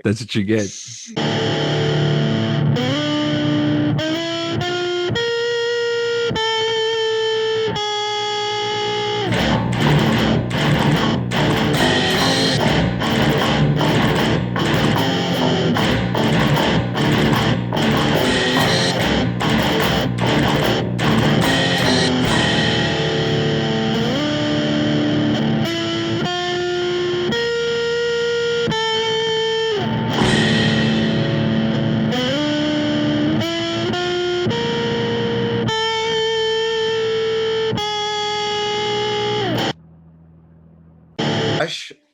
That's what you get.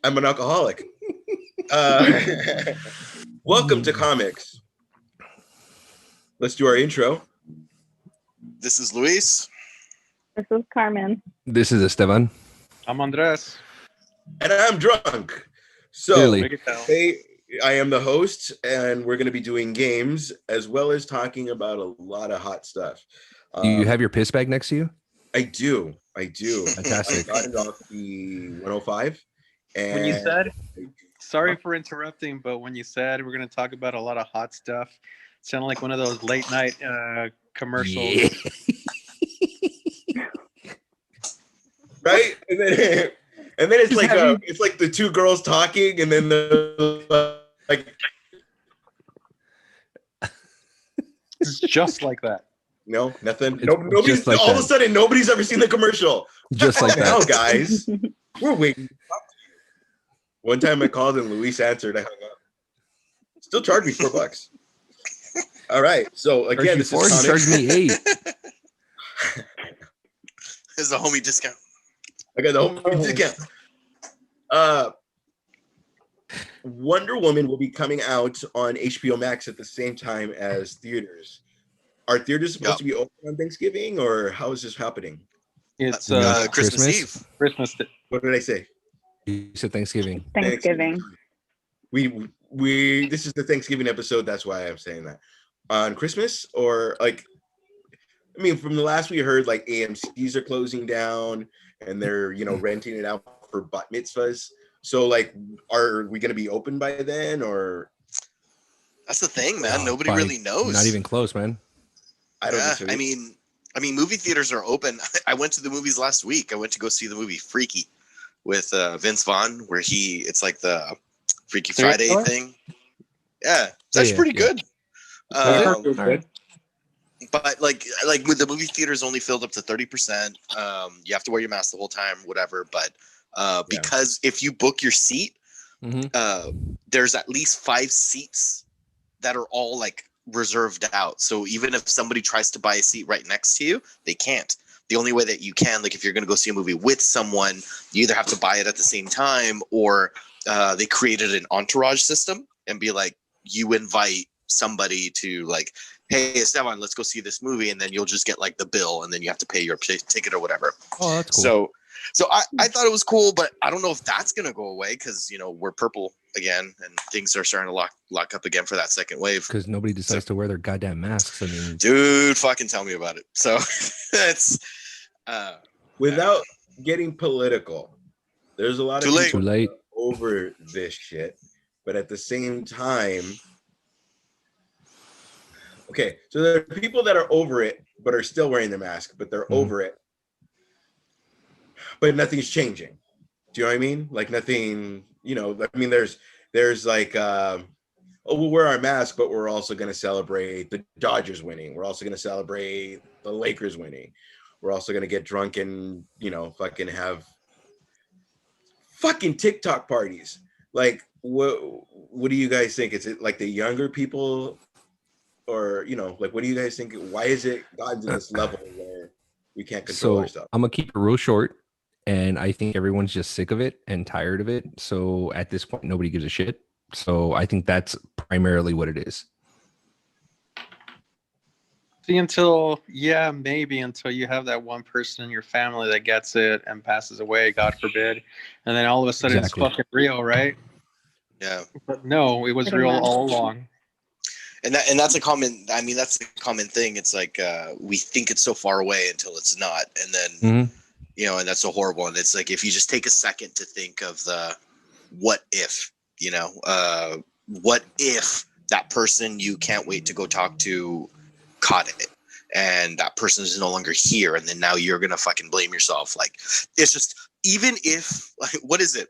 I'm an alcoholic. Welcome to comics. Let's do our intro. This is Luis. This is Carmen. This is Esteban. I'm Andres. And I'm drunk. So Clearly. I am the host, and we're going to be doing games as well as talking about a lot of hot stuff. Do you have your piss bag next to you? I do. Fantastic. I got it off the 105. And When you said, sorry for interrupting, but when you said we're going to talk about a lot of hot stuff, it sounded like one of those late night commercials. Yeah. Right? And then it's like the two girls talking, and then the like. It's just like that. No, nothing. It's Nobody's like all that. of a sudden. Nobody's ever seen the commercial. Just like Now, that. guys, we're waiting. One time I called and Luis answered. I hung up. Still charged me $4. All right. So again, this is He charged me $8. There's a homie discount. I got the whole discount. Wonder Woman will be coming out on HBO Max at the same time as theaters. Are theaters supposed to be open on Thanksgiving, or how is this happening? It's Christmas Eve. Christmas. What did I say? You said Thanksgiving. Thanksgiving. We this is the Thanksgiving episode. That's why I'm saying that. On Christmas, or like, I mean, from the last we heard, like AMC's are closing down and they're renting it out for bat mitzvahs. So like, are we going to be open by then, or? That's the thing, man. Nobody really knows. Not even close, man. I don't think so. I mean, movie theaters are open. I went to the movies last week. I went to go see the movie Freaky with Vince Vaughn, where it's like the Freaky Friday thing. Yeah, it's actually pretty good. But like with the movie theaters only filled up to 30%. You have to wear your mask the whole time, whatever. But because if you book your seat, there's at least 5 seats that are all like reserved out. So even if somebody tries to buy a seat right next to you, they can't. The only way that you can, like if you're going to go see a movie with someone, you either have to buy it at the same time, or they created an entourage system and be like, you invite somebody to like, hey, Esteban, let's go see this movie. And then you'll just get like the bill, and then you have to pay your ticket or whatever. Oh, that's cool. So I thought it was cool, but I don't know if that's going to go away because, we're purple again and things are starting to lock up again for that second wave. Because nobody decides to wear their goddamn masks. I mean, dude, fucking tell me about it. So it's without getting political, there's a lot of people over this shit, but at the same time, okay, so there are people that are over it but are still wearing the mask, but they're over it, but nothing's changing. Do you know what I mean? Like nothing, I mean, there's like, we'll wear our mask, but we're also going to celebrate the Dodgers winning. We're also going to celebrate the Lakers winning. We're also going to get drunk and, fucking have fucking TikTok parties. Like, what do you guys think? Is it like the younger people, or, like, what do you guys think? Why is it gotten to this level where we can't control ourselves? I'm going to keep it real short. And I think everyone's just sick of it and tired of it. So at this point, nobody gives a shit. So I think that's primarily what it is. See, until you have that one person in your family that gets it and passes away, God forbid. And then all of a sudden It's fucking real, right? Yeah. But no, it was real all along. And that's a common thing. It's like we think it's so far away until it's not. And then you know, and that's a horrible one. It's like if you just take a second to think of the what if, you know, what if that person you can't wait to go talk to caught it and that person is no longer here, and then now you're gonna fucking blame yourself. Like, it's just, even if, like, what is it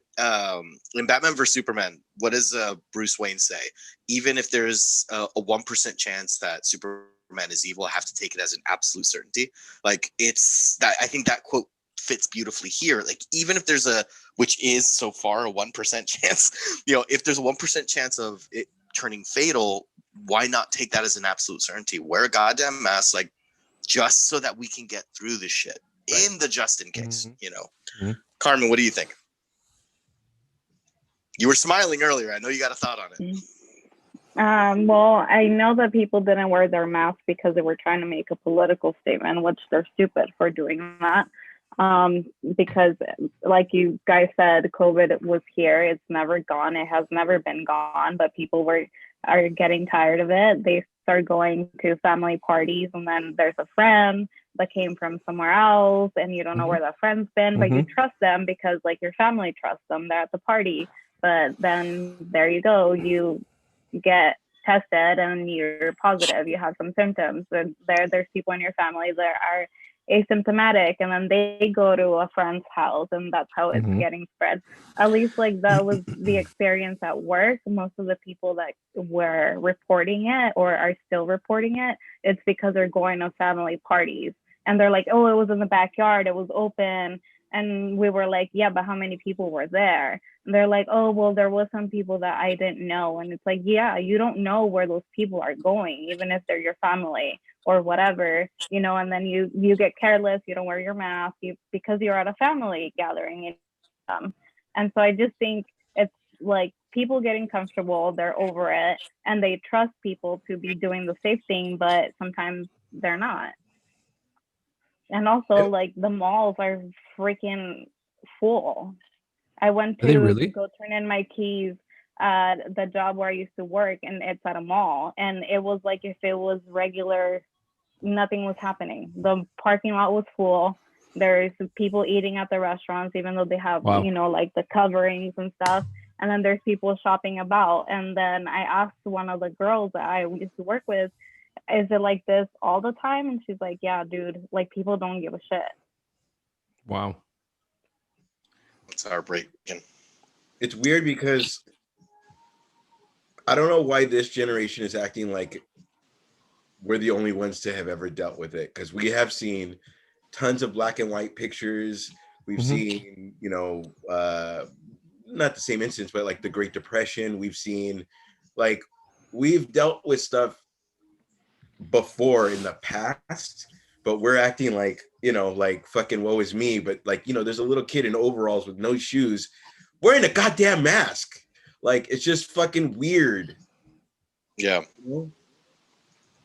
in Batman vs Superman, what does Bruce Wayne say? Even if there's a 1% chance that Superman is evil, I have to take it as an absolute certainty. Like, it's that, I think that quote fits beautifully here. Like, even if there's a, which is so far a 1% chance, you know, if there's a 1% chance of it turning fatal, why not take that as an absolute certainty? Wear a goddamn mask, like, just so that we can get through this shit, right, in the just in case, you know. Carmen, what do you think? You were smiling earlier. I know you got a thought on it. Well, I know that people didn't wear their masks because they were trying to make a political statement, which they're stupid for doing that. Because like you guys said, COVID was here. It's never gone. It has never been gone, but people are getting tired of it. They start going to family parties, and then there's a friend that came from somewhere else, and you don't know where that friend's been, but you trust them because like your family trusts them. They're at the party, but then there you go. You get tested and you're positive. You have some symptoms, and there's people in your family that are asymptomatic, and then they go to a friend's house, and that's how it's getting spread. At least like that was the experience at work. Most of the people that were reporting it or are still reporting it, it's because they're going to family parties, and they're like, oh, it was in the backyard, it was open. And we were like, yeah, but how many people were there? And they're like, oh, well, there was some people that I didn't know. And it's like, yeah, you don't know where those people are going, even if they're your family or whatever, you know. And then you get careless, you don't wear your mask because you're at a family gathering. And so I just think it's like people getting comfortable, they're over it, and they trust people to be doing the safe thing, but sometimes they're not. And also, like, the malls are freaking full. I went Are they to really? go turn in my keys at the job where I used to work, and it's at a mall. And it was like if it was regular, nothing was happening. The parking lot was full. There's people eating at the restaurants, even though they have, you know, like the coverings and stuff. And then there's people shopping about. And then I asked one of the girls that I used to work with, is it like this all the time? And she's like, yeah, dude, like people don't give a shit. Wow. It's heartbreaking. It's weird because I don't know why this generation is acting like we're the only ones to have ever dealt with it, because we have seen tons of black and white pictures. We've seen, you know, not the same instance, but like the Great Depression. We've seen, like, we've dealt with stuff before in the past, but we're acting like, you know, like fucking woe is me. But like, you know, there's a little kid in overalls with no shoes wearing a goddamn mask. Like, it's just fucking weird. Yeah.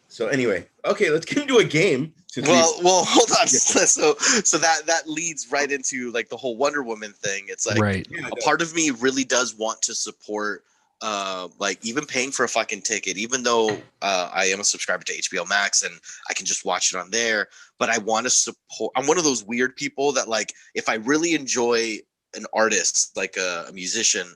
So anyway, okay, let's get into a game. Well, hold on. So that leads right into like the whole Wonder Woman thing. It's like a part of me really does want to support like even paying for a fucking ticket, even though I am a subscriber to HBO Max and I can just watch it on there. But I want to support. I'm one of those weird people that, like, if I really enjoy an artist, like a musician,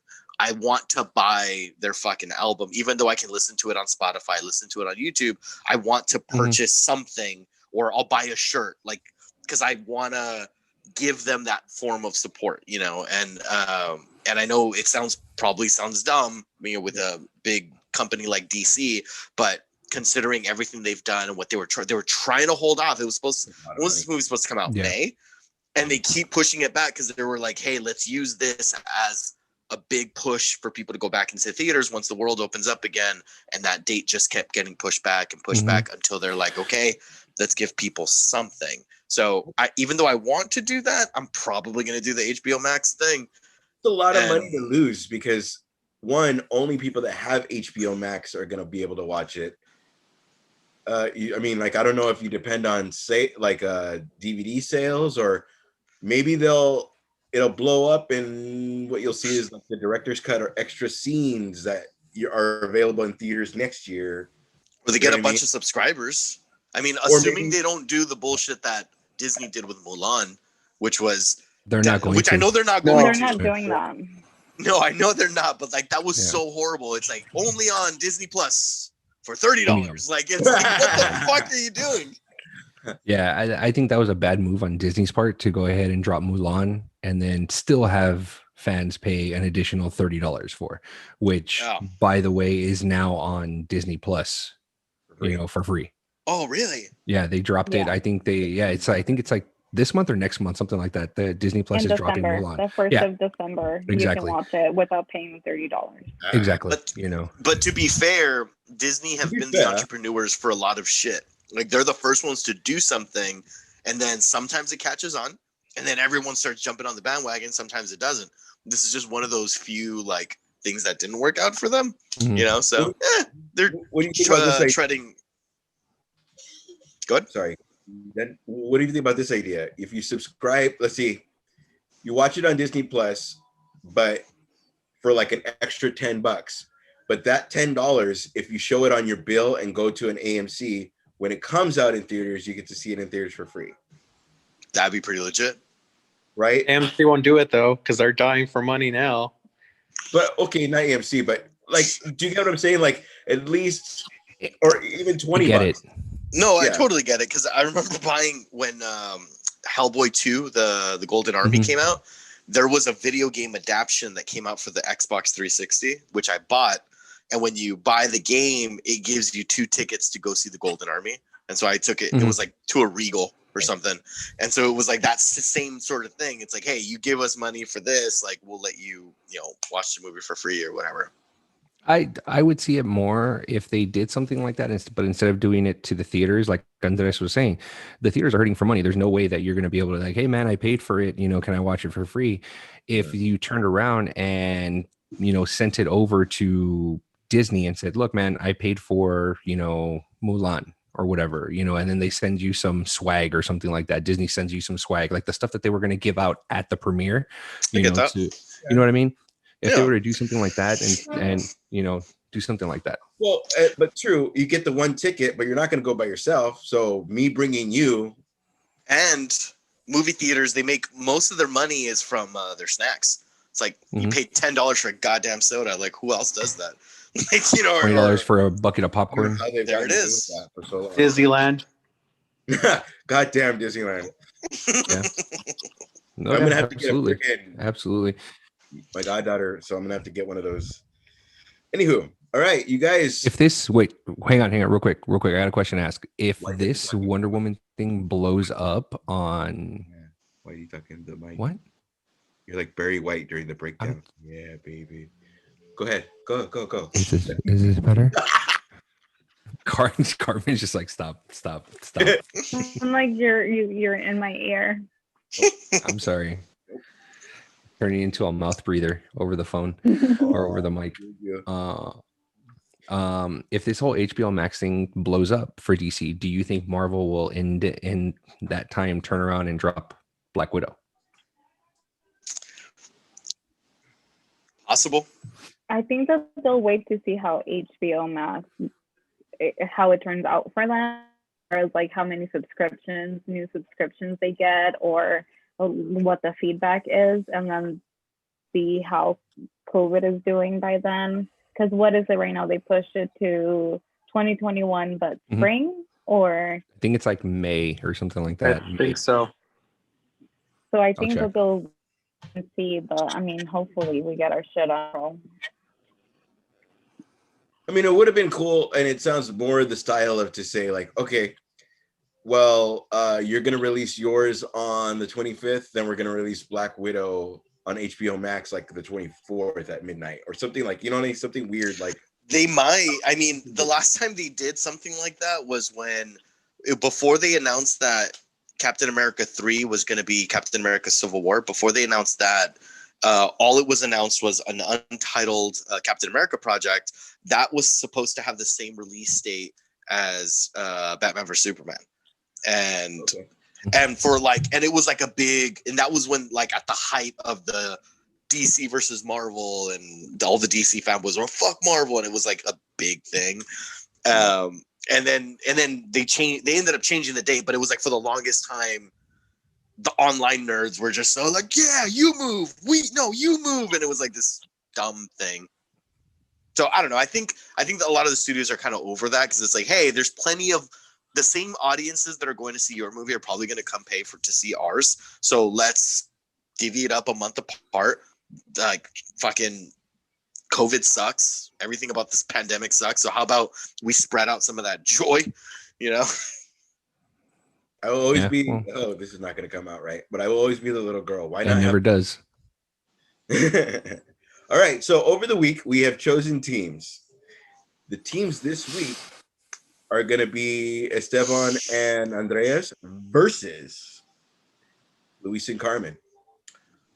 I want to buy their fucking album, even though I can listen to it on Spotify, listen to it on YouTube. I want to purchase something, or I'll buy a shirt, like, because I want to give them that form of support, you know. And I know it probably sounds dumb, you know, with a big company like DC, but considering everything they've done and what they were trying to hold off, when was this movie supposed to come out? May, and they keep pushing it back because they were like, hey, let's use this as a big push for people to go back into theaters once the world opens up again. And that date just kept getting pushed back and pushed back until they're like, okay, let's give people something. So even though I want to do that, I'm probably going to do the HBO Max thing. It's a lot of money to lose because, one, only people that have HBO Max are going to be able to watch it. I mean, like, I don't know if you depend on, say, like DVD sales, or maybe it'll blow up and what you'll see is like the director's cut or extra scenes that are available in theaters next year. Or they get a bunch of subscribers. I mean, assuming they don't do the bullshit that Disney did with Mulan, which was They're not going which to. I know they're not No. going They're to. not doing that. No, I know they're not, but like that was Yeah. so horrible. It's like only on Disney Plus for $30. Premium. Like it's like what the fuck are you doing? Yeah, I think that was a bad move on Disney's part to go ahead and drop Mulan and then still have fans pay an additional $30 for, which, Oh. by the way, is now on Disney Plus, for free. Oh, really? Yeah, they dropped it. Yeah. I think I think it's like this month or next month, something like that. The Disney Plus In is dropping December, Mulan. the 1st Yeah, of December, exactly. you can watch it without paying $30. Exactly. But, But to be fair, Disney have been the entrepreneurs for a lot of shit. Like they're the first ones to do something, and then sometimes it catches on, and then everyone starts jumping on the bandwagon. Sometimes it doesn't. This is just one of those few like things that didn't work out for them, So they're what do you think about this idea? treading. Go ahead. Sorry. Then what do you think about this idea? If you subscribe, let's see, you watch it on Disney Plus, but for like an extra $10, but that $10, if you show it on your bill and go to an AMC, when it comes out in theaters, you get to see it in theaters for free. That'd be pretty legit, right? AMC won't do it though because they're dying for money now. But okay, not AMC, but like, do you get what I'm saying? Like, at least, or even $20. Get it? No, I totally get it because I remember buying when Hellboy 2, the Golden Army came out. There was a video game adaptation that came out for the Xbox 360, which I bought. And when you buy the game, it gives you 2 tickets to go see the Golden Army. And so I took it. It was like to a Regal or something. And so it was like that's the same sort of thing. It's like, hey, you give us money for this, like we'll let you, watch the movie for free or whatever. I would see it more if they did something like that, but instead of doing it to the theaters, like Andres was saying, the theaters are hurting for money. There's no way that you're going to be able to like, hey man, I paid for it, can I watch it for free? If you turned around and sent it over to Disney and said, look man, I paid for Mulan or whatever, and then they send you some swag or something like that. Disney sends you some swag, like the stuff that they were going to give out at the premiere, you know what I mean? If they were to do something like that and do something like that. Well, but true, you get the 1 ticket, but you're not going to go by yourself. So me bringing you. And movie theaters, they make most of their money is from their snacks. It's like you pay $10 for a goddamn soda. Like who else does that? Like, $20 for a bucket of popcorn. There it is. So Disneyland. Goddamn Disneyland. Yeah. No, I'm gonna have absolutely. to get Absolutely. My goddaughter, so I'm gonna have to get one of those. Anywho, all right, you guys. If this hang on, real quick. I got a question to ask. If this Wonder Woman thing blows up on, Why are you talking to Mike? What? You're like Barry White during the breakdown. Yeah, baby. Go ahead. Go. Is this better? Carmen's just like stop. I'm like you're in my ear. I'm sorry. Turning into a mouth breather over the phone or over the mic. If this whole HBO Max thing blows up for DC, do you think Marvel will in that time turn around and drop Black Widow? Possible. I think that they'll wait to see how HBO Max, how it turns out for them, or like how many new subscriptions they get, or what the feedback is, and then see how COVID is doing by then. Because what is it right now? They pushed it to 2021, but spring, or I think it's like May or something like that. I think so. So I think they'll go and see, but I mean, hopefully we get our shit on. I mean, it would have been cool, and it sounds more the style of to say like, okay, well, you're gonna release yours on the 25th, then we're gonna release Black Widow on HBO Max like the 24th at midnight or something, like, something weird like. They might. I mean, the last time they did something like that was before they announced that Captain America 3 was going to be Captain America Civil War. Before they announced that, all it was announced was an untitled Captain America project that was supposed to have the same release date as Batman vs Superman, and it was like a big, and that was when like at the height of the DC versus Marvel, and all the DC fanboys were fuck Marvel, and it was like a big thing. And then they ended up changing the date, but it was like for the longest time the online nerds were just so like, yeah, you move, you move, and it was like this dumb thing. So I don't know. I think that a lot of the studios are kind of over that because it's like, hey, there's plenty of the same audiences that are going to see your movie are probably going to come pay to see ours. So let's divvy it up a month apart. Like fucking COVID sucks. Everything about this pandemic sucks. So how about we spread out some of that joy? You know. I will always be. Oh, this is not going to come out right, but I will always be the little girl. Why not? It never does. All right. So over the week, we have chosen teams. The teams this week are going to be Esteban and Andreas versus Luis and Carmen.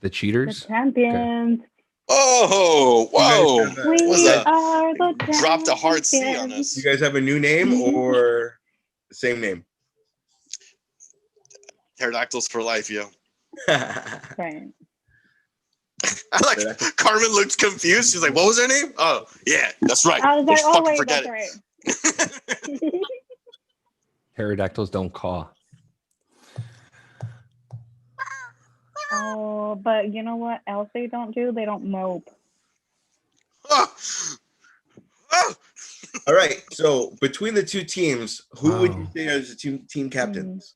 The cheaters? The champions. Okay. Oh, whoa. We are the champions. Dropped a hard C on us. You guys have a new name or the same name? Pterodactyls for life, yo. Right. I like Carmen looked confused. She's like, what was her name? Oh, yeah, that's right. I was like, Just oh, fucking wait, forget that's it. right. Pterodactyls don't caw. Oh, but you know what else they don't do? They don't mope. Oh. Oh. All right. So between the two teams, who would you say as the team captains?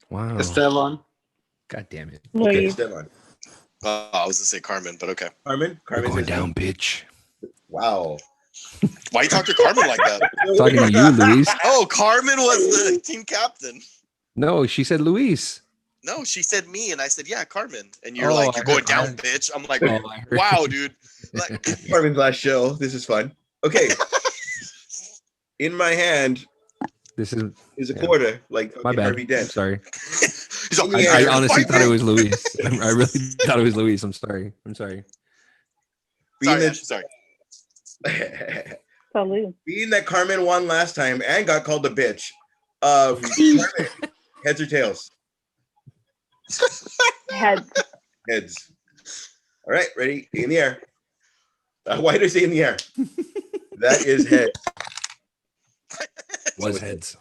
Wow. Esteban. God damn it. Okay, Esteban. I was gonna say Carmen, but okay. Carmen. We're going down, bitch. Wow. Why you talk to Carmen like that? Talking to you, Luis. Oh, Carmen was the team captain. No, she said Luis. No, she said me, and I said, yeah, Carmen. And you're like, you're going down, bitch. I'm like, wow, dude. Like, Carmen's last show. This is fun. Okay. In my hand this is a quarter, like my bad. Harvey Dent. I'm sorry. like, I honestly thought it was Luis. I really thought it was Luis. I'm sorry. Sorry. Being that Carmen won last time and got called a bitch, Carmen, heads or tails? Heads. All right, ready? In the air. Why did I say in the air? That is head. Was heads.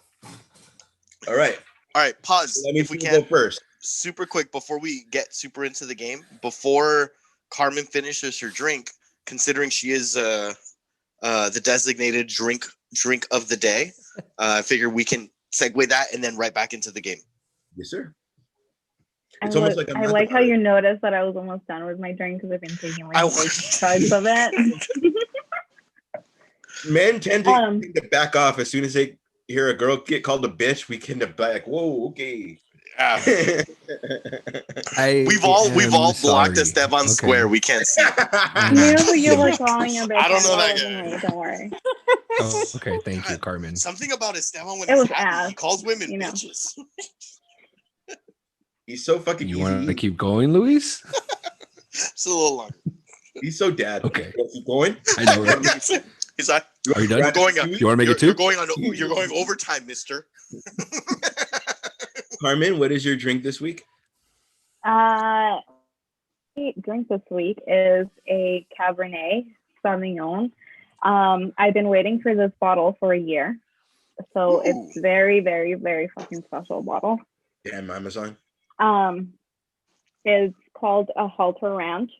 All right. Pause. Let me if we can go first. Super quick before we get super into the game. Before Carmen finishes her drink, considering she is the designated drink of the day, I figure we can segue that and then right back into the game. Yes, sir. It's almost like I like how you noticed that I was almost done with my drink because I've been taking like chugs of it. Men tend to back off as soon as they hear a girl get called a bitch. We tend to back. Whoa, okay. Yeah. We've all blocked Esteban Square. We can't see. You were calling a bitch. I don't know that guy. Don't worry. Oh, okay. Thank you, Carmen. Something about Esteban when he's happy, he calls women bitches. He's so fucking You easy. want to keep going, Luis? It's a little long. He's so dad. Okay. Keep going. I know, right? He's like, are you done? You want to make it two? You're going overtime, mister. Carmen, what is your drink this week? Drink this week is a Cabernet Sauvignon. I've been waiting for this bottle for a year. So it's very, very, very fucking special bottle. Damn, Amazon. It's called a Halter Ranch.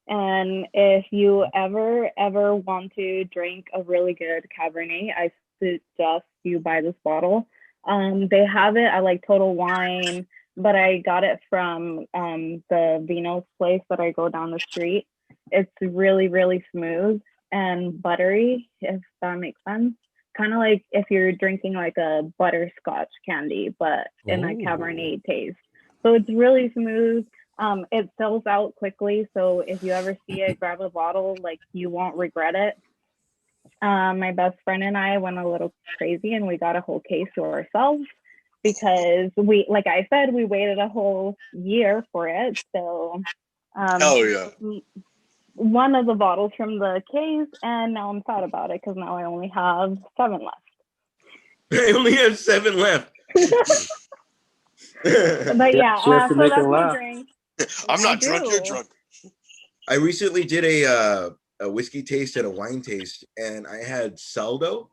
And if you ever want to drink a really good Cabernet, I suggest you buy this bottle. They have it at like Total Wine, but I got it from the Vino's place that I go down the street. It's really, really smooth and buttery, if that makes sense. Kind of like if you're drinking like a butterscotch candy, but in a Cabernet taste. So it's really smooth. It sells out quickly, so if you ever see it, grab a bottle. Like, you won't regret it. My best friend and I went a little crazy and we got a whole case to ourselves because we, like I said, we waited a whole year for it. So one of the bottles from the case, and now I'm sad about it because now I only have 7 left. I only have 7 left. But yeah, so that's my drink. I'm not drunk, you're drunk. I recently did a whiskey taste and a wine taste, and I had Saldo.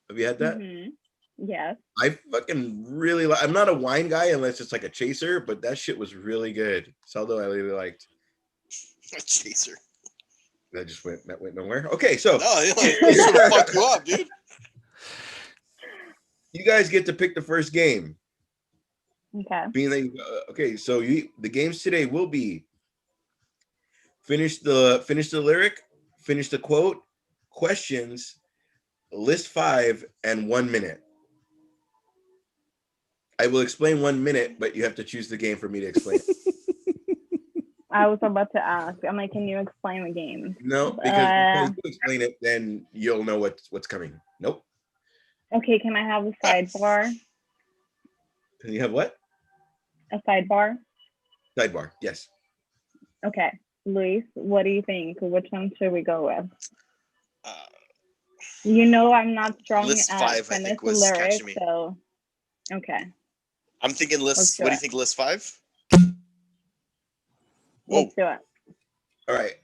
Have you had that? Mm-hmm. Yes. I fucking really like. I'm not a wine guy unless it's like a chaser, but that shit was really good. Saldo, I really liked. A chaser. That just went nowhere. Okay, so No, it's gonna fuck you up, dude. you guys get to pick the first game. Okay. Being that okay, so the games today will be finish the lyric, finish the quote, questions, list 5, and 1 minute. I will explain 1 minute, but you have to choose the game for me to explain it. I was about to ask. I'm like, can you explain the game? No, because if you explain it, then you'll know what's coming. Nope. Okay, can I have a sidebar? Can you have what? A sidebar? Sidebar, yes. Okay. Luis, what do you think? Which one should we go with? You know I'm not strong list at 5, I think, was lyrics, catching me. so okay. I'm thinking list. What do you think, list 5? Let's do it. All right.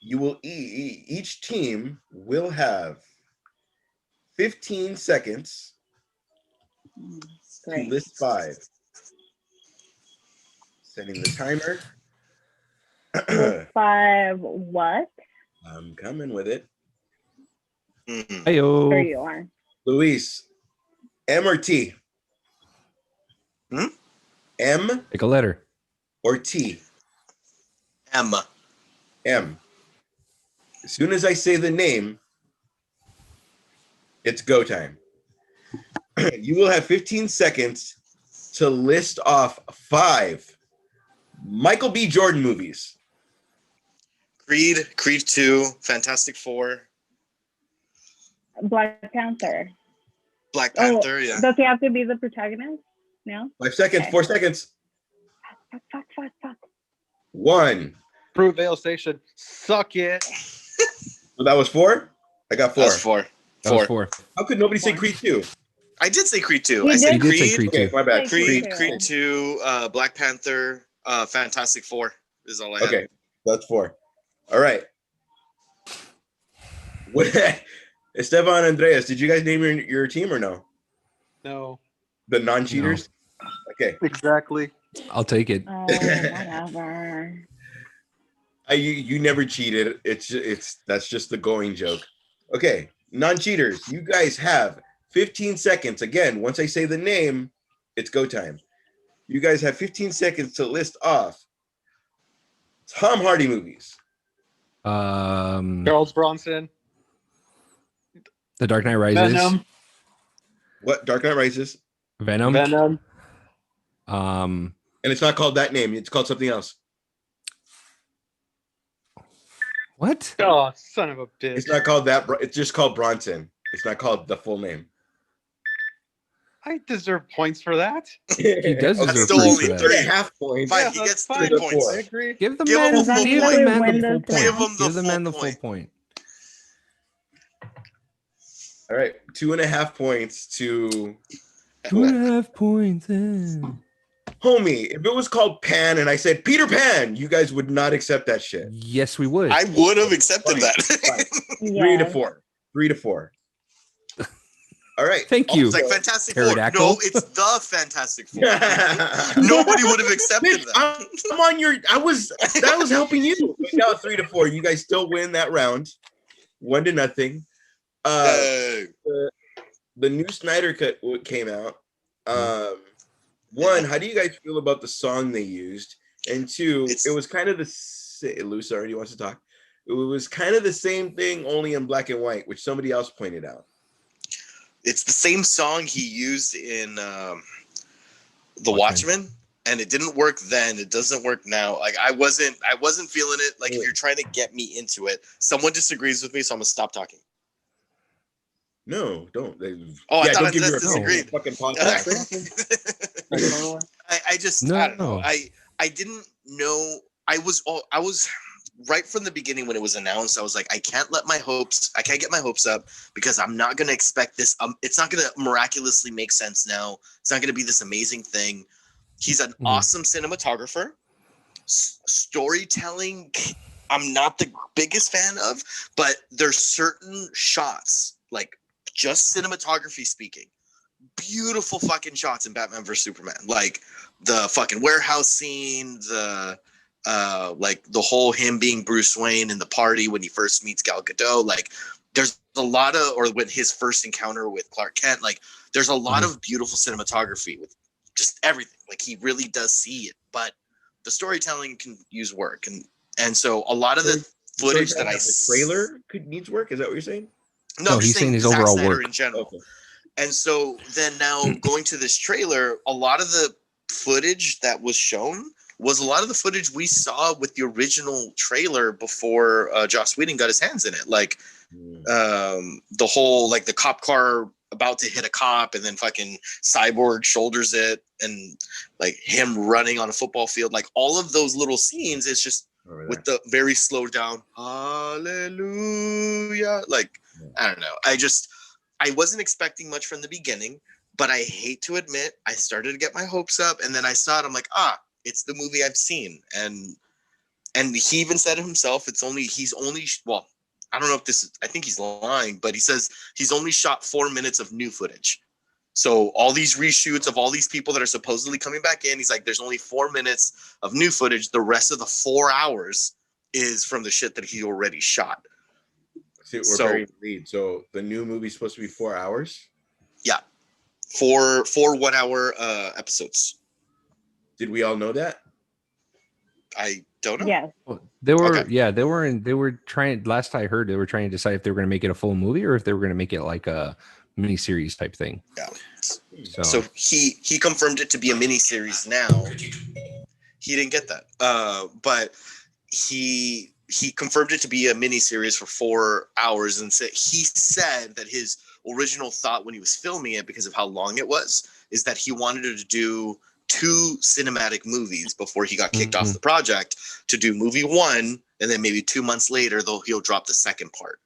You will each team will have 15 seconds to list 5. Setting the timer. List 5 what? I'm coming with it. Heyo. There you are. Luis, M or T? Hmm? M Pick a letter. or T? M. M. As soon as I say the name, it's go time. You will have 15 seconds to list off 5 Michael B. Jordan movies. Creed 2, Fantastic Four, Black Panther. Black Panther. Yeah. Does he have to be the protagonist? No? 5 seconds, Okay. 4 seconds. Fuck. 1. Fruitvale Station. Suck it. So that was 4? I got 4. That was 4. That was 4. How could nobody say Creed 2? I did say Creed 2. He I said did. He did say Creed. Creed 2. Okay, my bad. Creed, Creed Creed 2, Black Panther, Fantastic Four is all I had. Okay, that's 4. All right. What, Esteban, Andreas, did you guys name your team or no? No. The non-cheaters? No. Okay. Exactly. I'll take it. Whatever. You never cheated. That's just the going joke. Okay, non-cheaters, you guys have 15 seconds. Again, once I say the name, it's go time. You guys have 15 seconds to list off Tom Hardy movies. Charles Bronson. The Dark Knight Rises. Venom. What? Dark Knight Rises. Venom. And it's not called that name. It's called something else. What? Oh, son of a bitch. It's not called that. It's just called Bronson. It's not called the full name. I deserve points for that. He does Okay, deserve still points only for that. 3.5 points. Fine, Yeah, he that's gets fine. 3 points. Four. I agree. Give the Give man, him a full give point. the man the Give full him point. the Give the man the full full point. point. All right, 2.5 points to 2.5 points. In. homie. If it was called Pan and I said Peter Pan, you guys would not accept that shit. Yes, we would. I would have accepted Fine, that. fine. Yes. 3 to 4. 3 to 4. All right. Thank you. It's like Fantastic Four. Pterodactyl. No, it's the Fantastic Four. Nobody would have accepted Bitch, that. I'm on your. That was helping you. But now 3 to 4. You guys still win that round. 1-0. The new Snyder Cut came out. One, how do you guys feel about the song they used? And 2, it was kind of Luce already wants to talk. It was kind of the same thing, only in black and white, which somebody else pointed out. It's the same song he used in The Watchmen, and it didn't work then. It doesn't work now. Like I wasn't feeling it. Like if you're trying to get me into it, someone disagrees with me, so I'm gonna stop talking. No, don't. I thought I don't give just your disagreed. fucking podcast. I just No. I don't know. I didn't know. I was right from the beginning when it was announced. I was like, I can't get my hopes up because I'm not gonna expect this. It's not gonna miraculously make sense now. It's not gonna be this amazing thing. He's an awesome cinematographer. Storytelling, I'm not the biggest fan of, but there's certain shots like just cinematography speaking, beautiful fucking shots in Batman vs Superman. Like the fucking warehouse scene, the like the whole him being Bruce Wayne in the party when he first meets Gal Gadot. Like there's a lot of, or when his first encounter with Clark Kent, like there's a lot of beautiful cinematography with just everything. Like he really does see it, but the storytelling can use work. And so a lot of the footage that the trailer needs work. Is that what you're saying? No, I'm he's just saying his Zack overall Snyder work in general. Okay. And so then now going to this trailer, a lot of the footage that was shown was a lot of the footage we saw with the original trailer before Joss Whedon got his hands in it. Like the whole, like the cop car about to hit a cop and then fucking Cyborg shoulders it, and like him running on a football field. Like all of those little scenes, it's just with the very slowed down hallelujah. Like, I don't know. I wasn't expecting much from the beginning, but I hate to admit, I started to get my hopes up, and then I saw it. I'm like, it's the movie I've seen. And he even said it himself, well, I don't know if this is, I think he's lying, but he says he's only shot 4 minutes of new footage. So all these reshoots of all these people that are supposedly coming back in, he's like, there's only 4 minutes of new footage. The rest of the 4 hours is from the shit that he already shot. See, we're very lead. So the new movie's supposed to be 4 hours? Yeah. Four 1 hour episodes. Did we all know that? I don't know. Yes. Well, they were trying, last I heard, they were trying to decide if they were going to make it a full movie or if they were going to make it like a miniseries type thing. Yeah. So he confirmed it to be a miniseries now. He didn't get that. But he confirmed it to be a miniseries for 4 hours, and he said that his original thought when he was filming it, because of how long it was, is that he wanted to do 2 cinematic movies before he got kicked off the project, to do movie 1, and then maybe 2 months later he'll drop the second part.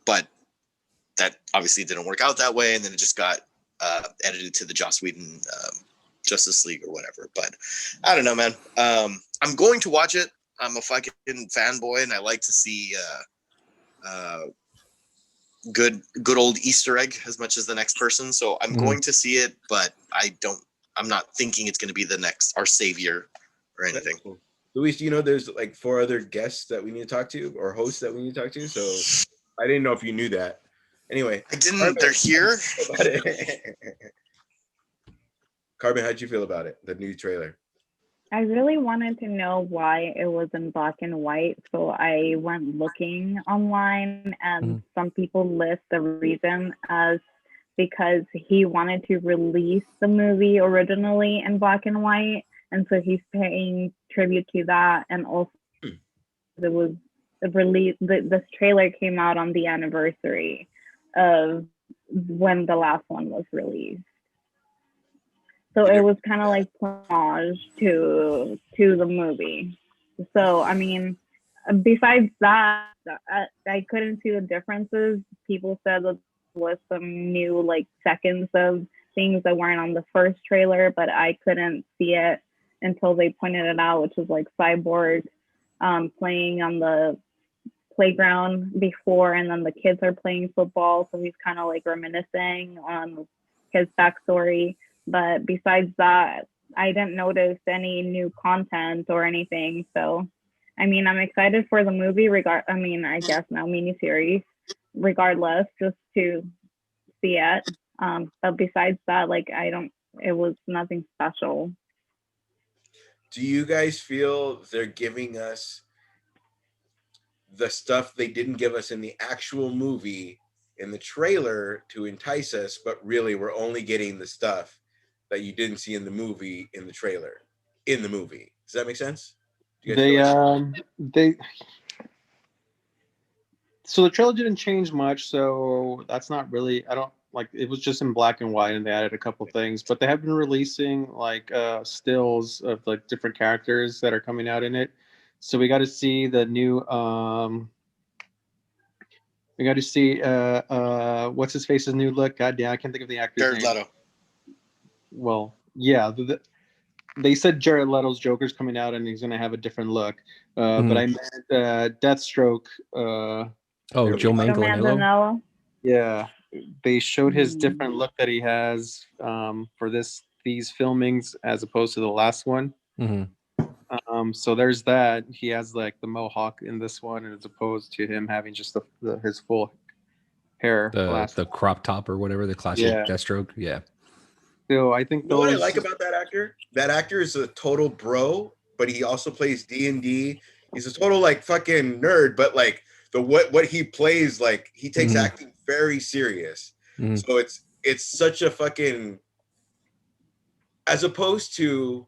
But that obviously didn't work out that way, and then it just got edited to the Joss Whedon Justice League or whatever. But I don't know, man. I'm going to watch it. I'm a fucking fanboy, and I like to see good old Easter egg as much as the next person. So I'm going to see it, but I'm not thinking it's going to be the next Our Savior or anything. Cool. Luis, do you know there's like 4 other guests that we need to talk to, or hosts that we need to talk to? So I didn't know if you knew that. Anyway, I didn't. They're here. Carbon, how'd you feel about it? The new trailer. I really wanted to know why it was in black and white, so I went looking online, and some people list the reason as because he wanted to release the movie originally in black and white, and so he's paying tribute to that. And also, it was released. This trailer came out on the anniversary of when the last one was released. So it was kind of like homage to the movie. So, I mean, besides that, I couldn't see the differences. People said that there was some new like seconds of things that weren't on the first trailer, but I couldn't see it until they pointed it out, which was like Cyborg playing on the playground before, and then the kids are playing football. So he's kind of like reminiscing on his backstory. But besides that, I didn't notice any new content or anything. So, I mean, I'm excited for the movie. I guess now miniseries, regardless, just to see it. But besides that, like, it was nothing special. Do you guys feel they're giving us the stuff they didn't give us in the actual movie in the trailer to entice us, but really we're only getting the stuff that you didn't see in the movie in the trailer in the movie? Does that make sense? So the trailer didn't change much, so that's not really, I don't like, it was just in black and white and they added a couple things, but they have been releasing like stills of like different characters that are coming out in it. So we got to see the new we got to see what's his face's new look. God damn, I can't think of the actor's name. Jared Leto. Well, yeah, they said Jared Leto's Joker's coming out and he's going to have a different look. But I meant Deathstroke Oh, Joe Joe Manganiello. Manganiello. Yeah, they showed his Hmm. different look that he has for these filmings as opposed to the last one. Hmm. So there's that. He has like the mohawk in this one, as opposed to him having just his full hair last. The crop top or whatever, the classic Yeah. Deathstroke. Yeah. So I think You know what I those. like about that actor? That actor is a total bro, but he also plays D&D. He's a total like fucking nerd, but like the what he plays, like he takes Mhm. acting very serious. Mhm. So it's such a fucking, as opposed to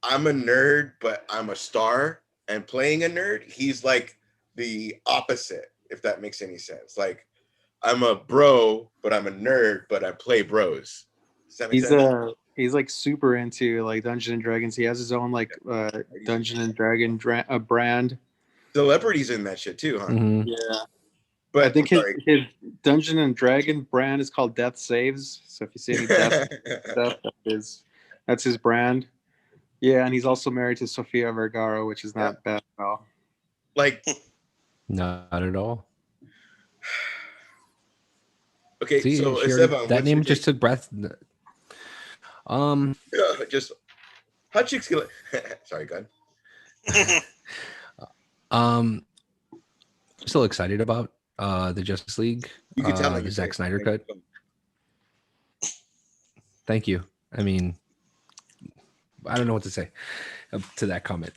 I'm a nerd, but I'm a star and playing a nerd, he's like the opposite, if that makes any sense. Like I'm a bro, but I'm a nerd, but I play bros. Does that make sense? He's like super into like Dungeons and Dragons. He has his own like Dungeon and Dragon brand. Celebrities in that shit too, huh? Mhm. Yeah. I But I'm think sorry. his Dungeon and Dragon brand is called Death Saves. So if you see any death stuff, that's his brand. Yeah, and he's also married to Sofia Vergara, which is not bad at all. Like, Not at all. okay, See, so she already, Esteban, that what's your name take? just took breath. Just hot chicks. Sorry, go ahead. I'm still excited about the Justice League, You can tell that the you're Zack safe. Snyder cut. Thank you. I mean, I don't know what to say to that comment.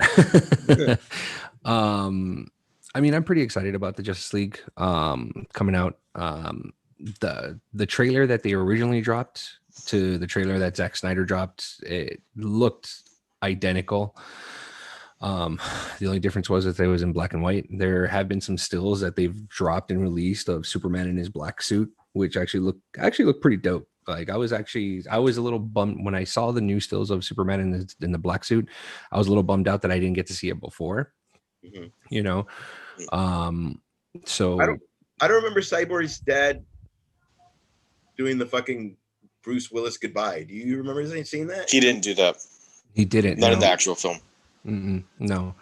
I mean, I'm pretty excited about the Justice League coming out. The trailer that they originally dropped to the trailer that Zack Snyder dropped, it looked identical. The only difference was that it was in black and white. There have been some stills that they've dropped and released of Superman in his black suit, which actually look pretty dope. Like I was a little bummed when I saw the new stills of Superman in the black suit. I was a little bummed out that I didn't get to see it before. Mhm. You know, I so don't remember Cyborg's dad doing the fucking Bruce Willis goodbye. Do you remember seeing that? He didn't do that. he didn't. Not in the No. actual film. No.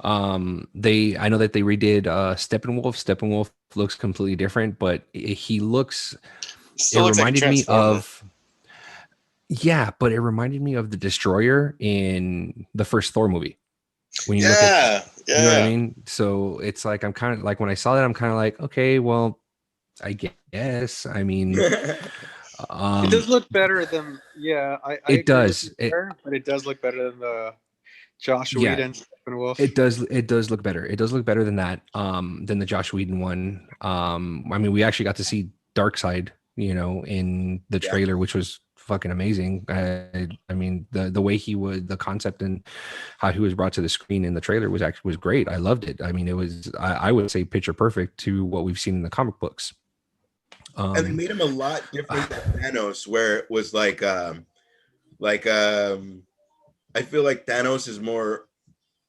I know that they redid Steppenwolf. Steppenwolf looks completely different, but Still it looks like a reminded me transformer. of, yeah, but it reminded me of the Destroyer in the first Thor movie. When you look at, you know what I mean? So it's like, I'm kind of like, when I saw that, I'm kind of like, okay, well, I guess, I mean, It does look better than I it agree with you does. there, but it does look better than the Josh Yeah, Whedon Steppenwolf. it does look better. It does look better than that, than the Josh Whedon one. I mean, we actually got to see Darkseid, in the Yeah. trailer, which was fucking amazing. I mean, the way the concept and how he was brought to the screen in the trailer was great. I loved it. I mean, it was, I would say, picture perfect to what we've seen in the comic books. And they made him a lot different than Thanos, where it was like I feel like Thanos is more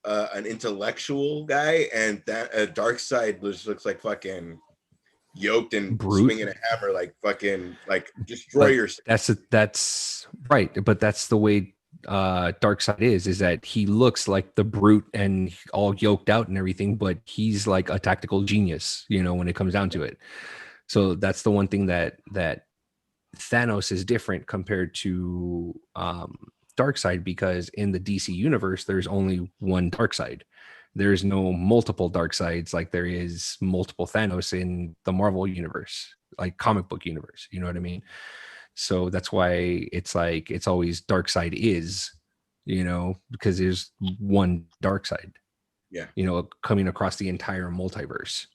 an intellectual guy, and that Darkseid looks like fucking yoked and Brute. swinging a hammer like fucking like destroyers. That's right, but that's the way Darkseid is that he looks like the brute and all yoked out and everything, but he's like a tactical genius, when it comes down to it. So that's the one thing that Thanos is different compared to Darkseid, because in the DC universe there's only one Darkseid. There's no multiple Darkseids like there is multiple Thanos in the Marvel universe, like comic book universe. You know what I mean? So that's why it's like it's always Darkseid is, because there's one Darkseid. Yeah. Coming across the entire multiverse.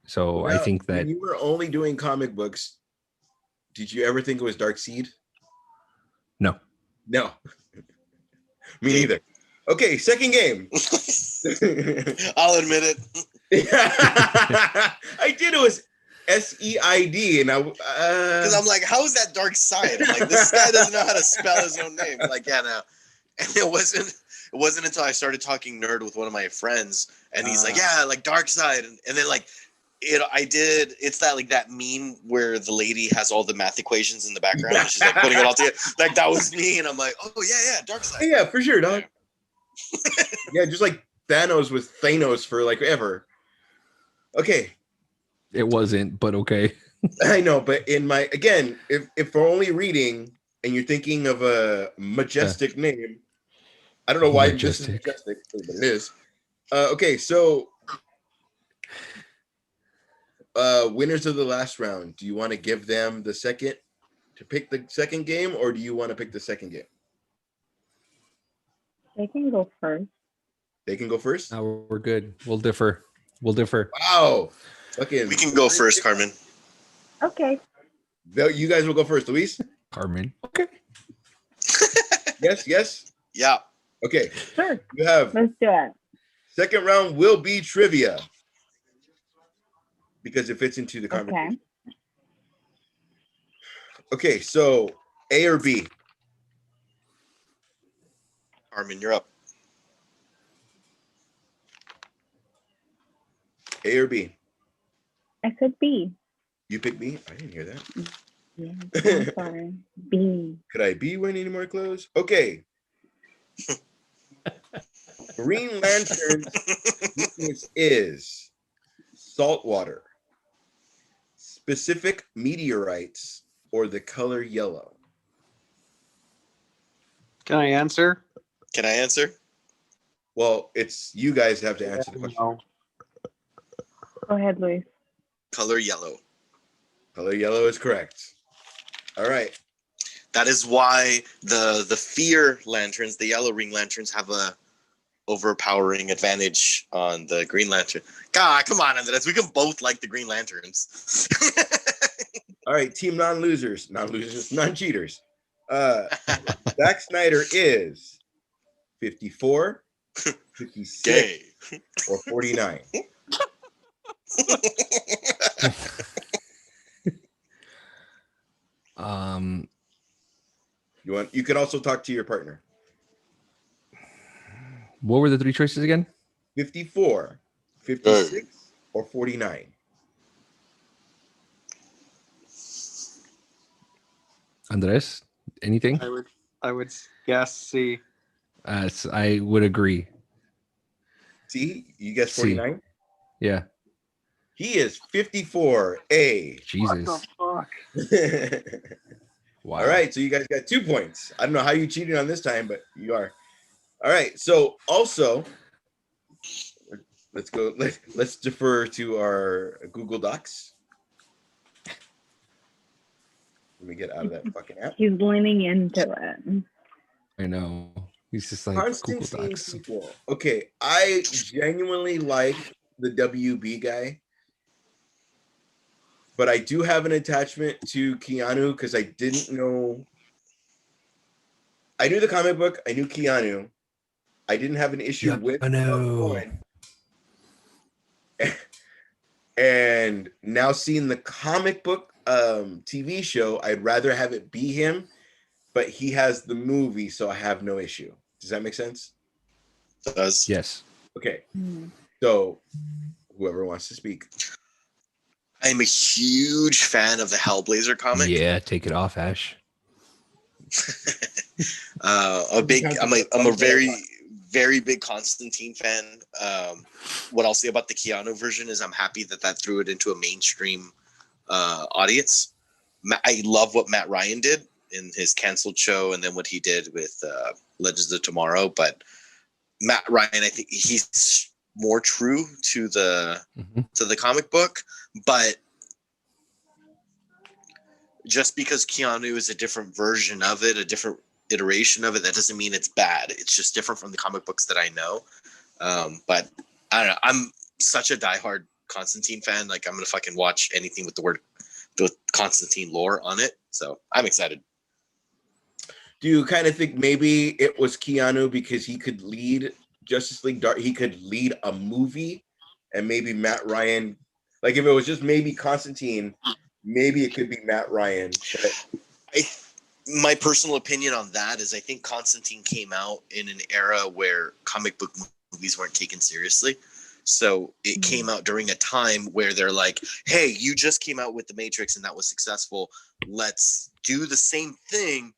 So Well, I now, think that when you were only doing comic books, did you ever think it was Darkseid? no. No. Me neither. Okay, second game. I'll admit it. I did. It was SEID, and Because I'm like, how is that dark side? I'm like, this guy doesn't know how to spell his own name. Like, yeah, no. And it wasn't until I started talking nerd with one of my friends, and he's like, yeah, like dark side, and then like it's that like that meme where the lady has all the math equations in the background and she's like putting it all together. Like that was me, and I'm like, oh yeah, dark side. Yeah, for sure, dog. Yeah, just like Thanos with Thanos for like ever. Okay, It wasn't, but okay. I know, but if we're only reading and you're thinking of a majestic name, I don't know why this is Majestic. majestic, but it is. Okay, so winners of the last round. Do you want to give them to pick the second game, or do you want to pick the second game? They can go first. They can go first. Now we're good. We'll differ. Wow. Okay. We can go first, Carmen. Okay. You guys will go first, Luis. Carmen. Okay. Yes. Yeah. Okay. Sure. You have Let's do it. second round will be trivia because it fits into the conversation. Okay, so A or B? Carmen, you're up. A or B? I said B. You pick B? I didn't hear that. Yeah, I'm sorry. B. Could I be wearing any more clothes? Okay. Green Lantern's weakness is salt water, specific meteorites, or the color yellow. Can I answer? Can I answer? Well, it's you guys have to answer the question. No. Go ahead, Luis. Color yellow. Color yellow is correct. All right. That is why the fear lanterns, the yellow ring lanterns, have a overpowering advantage on the Green Lantern. God, come on, Andres. We can both like the Green Lanterns. All right, team non-cheaters. Zack Snyder is 54, 56, Gay. or 49. You could also talk to your partner. What were the three choices again? 54, 56, or 49. Andres, anything? I would guess C. I would agree. See, you guess 49? Yeah. He is 54A. Jesus. What the fuck? Wow. All right, so you guys got 2 points. I don't know how you cheated on this time, but you are. All right, so also, let's defer to our Google Docs. Let me get out of that fucking app. He's leaning into it. I know. He's just like Google Constantine Docs. sequel. Okay, I genuinely like the WB guy, but I do have an attachment to Keanu because I didn't know. I knew the comic book. I knew Keanu. I didn't have an issue with part one. And now seeing the comic book TV show, I'd rather have it be him, but he has the movie, so I have no issue. Does that make sense? It does. Yes. Okay. So whoever wants to speak. I'm a huge fan of the Hellblazer comic. Yeah, take it off, Ash. I'm a very big Constantine fan. What I'll say about the Keanu version is I'm happy that threw it into a mainstream audience. I love what Matt Ryan did in his canceled show, and then what he did with Legends of Tomorrow. But Matt Ryan, I think he's more true to the comic book. But just because Keanu is a different version of it, a different iteration of it, that doesn't mean it's bad. It's just different from the comic books that I know. But I don't know. I'm such a diehard Constantine fan. Like, I'm gonna fucking watch anything with the Constantine lore on it. So I'm excited. Do you kind of think maybe it was Keanu because he could lead Justice League Dark? He could lead a movie, and maybe Matt Ryan. Like, if it was just maybe Constantine, maybe it could be Matt Ryan. But my personal opinion on that is I think Constantine came out in an era where comic book movies weren't taken seriously. So it came out during a time where they're like, hey, you just came out with The Matrix and that was successful. Let's do the same thing,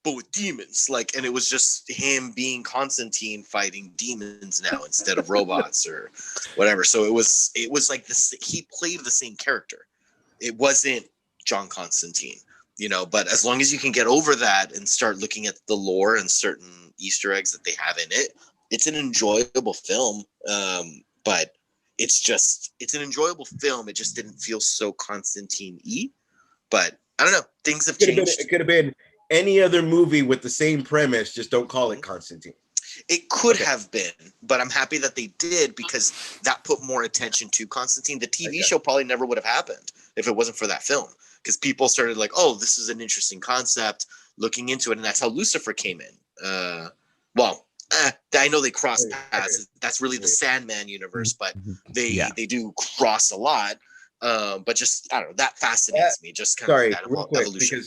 but with demons. Like, and it was just him being Constantine fighting demons now instead of robots or whatever. So it was like this. He played the same character. It wasn't John Constantine, but as long as you can get over that and start looking at the lore and certain Easter eggs that they have in it, it's an enjoyable film. But it's an enjoyable film. It just didn't feel so Constantine-y. But I don't know. Things have changed. It could have been any other movie with the same premise. Just don't call it Constantine. It could have been, but I'm happy that they did because that put more attention to Constantine. The TV show probably never would have happened if it wasn't for that film, because people started like, oh, this is an interesting concept, looking into it, and that's how Lucifer came in. I know they cross paths. That's really the Sandman universe, but they do cross a lot. But just, I don't know, that fascinates me. Just kind of that real quick, evolution.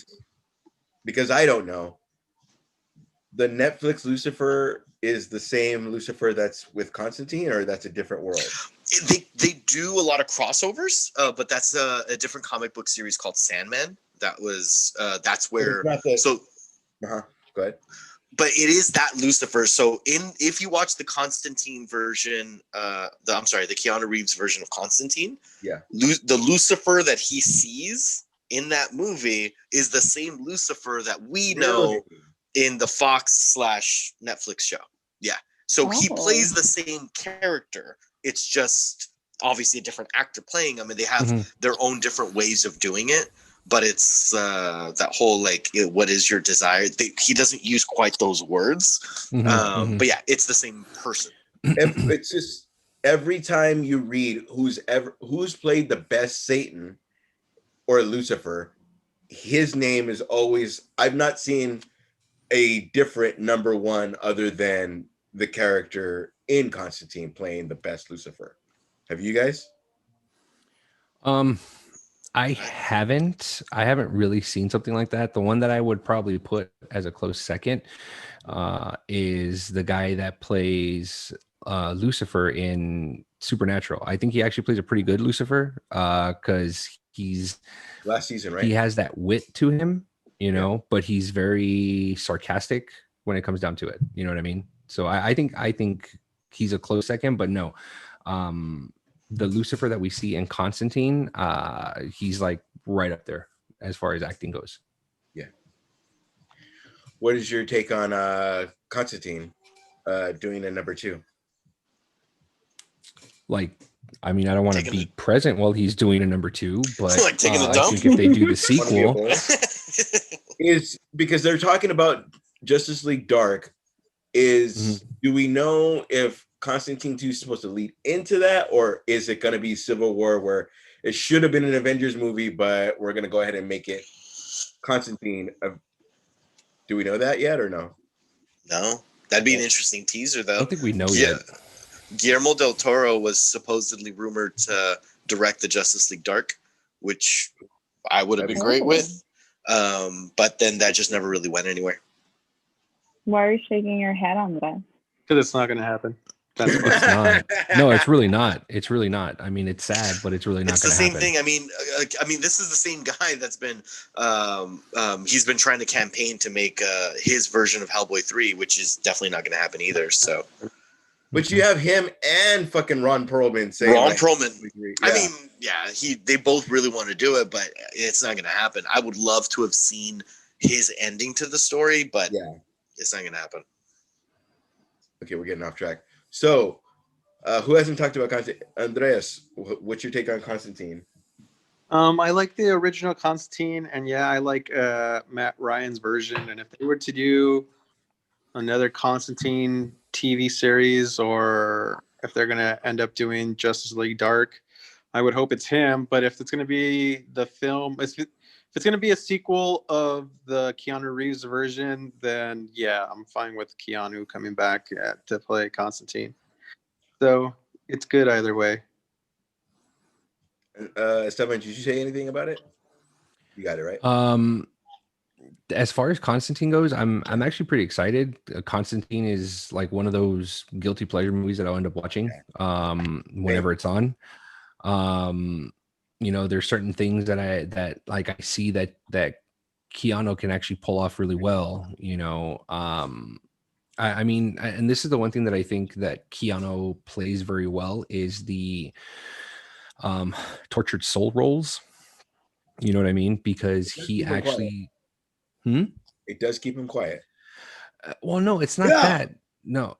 Because I don't know. The Netflix Lucifer is the same Lucifer that's with Constantine, or that's a different world? They do a lot of crossovers, but that's a different comic book series called Sandman. That's where. Go ahead. But it is that Lucifer. So if you watch the Constantine version, the Keanu Reeves version of Constantine, the Lucifer that he sees in that movie is the same Lucifer that we know in the Fox/Netflix show. Yeah. So he plays the same character. It's just obviously a different actor playing him, and they have their own different ways of doing it. But it's that whole like, what is your desire? He doesn't use quite those words. But yeah, it's the same person. It's just every time you read who's played the best Satan or Lucifer, his name is always, I've not seen a different number one other than the character in Constantine playing the best Lucifer. Have you guys? I haven't really seen something like that. The one that I would probably put as a close second is the guy that plays Lucifer in Supernatural. I think he actually plays a pretty good Lucifer because he's last season, right? He has that wit to him, but he's very sarcastic when it comes down to it. You know what I mean? So I think he's a close second, but no. The Lucifer that we see in Constantine, he's like right up there as far as acting goes. Yeah. What is your take on Constantine doing a number 2? Like, I mean, I don't want to be present while he's doing a number 2, but like taking a dump? I think if they do the sequel, is because they're talking about Justice League Dark. Do we know if Constantine 2 is supposed to lead into that, or is it going to be Civil War where it should have been an Avengers movie, but we're going to go ahead and make it Constantine? Do we know that yet or no? No, that'd be an interesting teaser though. I don't think we know yet. Guillermo del Toro was supposedly rumored to direct the Justice League Dark, which I would have been great with. But then that just never really went anywhere. Why are you shaking your head on that? Because it's not going to happen. That's it's not. No, it's really not. It's really not. I mean, it's sad, but it's really not. It's the same thing. I mean, this is the same guy that's been. He's been trying to campaign to make his version of Hellboy 3, which is definitely not going to happen either. So, but you have him and fucking Ron Perlman saying. Yeah. I mean, they both really want to do it, but it's not going to happen. I would love to have seen his ending to the story, but it's not going to happen. Okay, we're getting off track. So, who hasn't talked about Constantine? Andreas, what's your take on Constantine? I like the original Constantine, and I like Matt Ryan's version. And if they were to do another Constantine TV series, or if they're going to end up doing Justice League Dark, I would hope it's him. But if it's going to be the film, if it's going to be a sequel of the Keanu Reeves version, then I'm fine with Keanu coming back to play Constantine. So it's good either way. Stefan, did you say anything about it? You got it right. As far as Constantine goes, I'm actually pretty excited. Constantine is like one of those guilty pleasure movies that I'll end up watching whenever it's on. There's certain things that I see that Keanu can actually pull off really well. I mean, and this is the one thing that I think that Keanu plays very well is the tortured soul roles. You know what I mean? Because he actually, it does keep him quiet. Well, no, it's not that. No,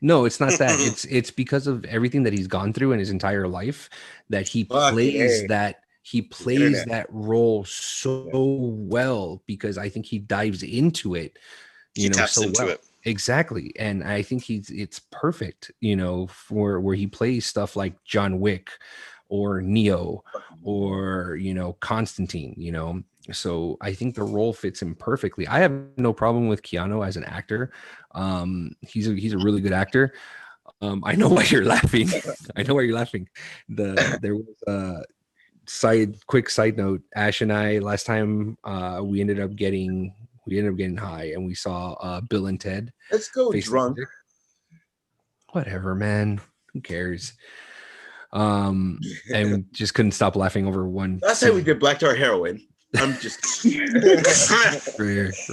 no, it's not that. It's because of everything that he's gone through in his entire life that he plays that role so well, because I think he dives into it, he taps so into well. it. Exactly. And I think it's perfect, for where he plays stuff like John Wick or Neo or, Constantine, so I think the role fits him perfectly. I have no problem with Keanu as an actor. He's a really good actor. I know why you're laughing. I know why you're laughing. There was a quick side note. Ash and I last time we ended up getting high and we saw Bill and Ted. Let's go drunk. Whatever, man. Who cares? And we just couldn't stop laughing over one. Last time we did black tar heroin. I'm just right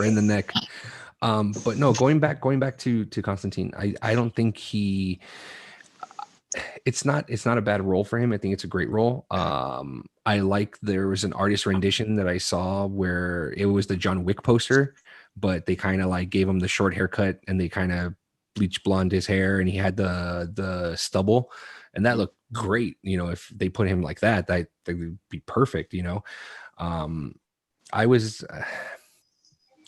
in the neck. But no, going back to Constantine, I don't think it's not a bad role for him. I think it's a great role. I like, there was an artist rendition that I saw where it was the John Wick poster, but they kind of like gave him the short haircut and they kind of bleach blonde his hair and he had the stubble, and that looked great. If they put him like that would be perfect. I was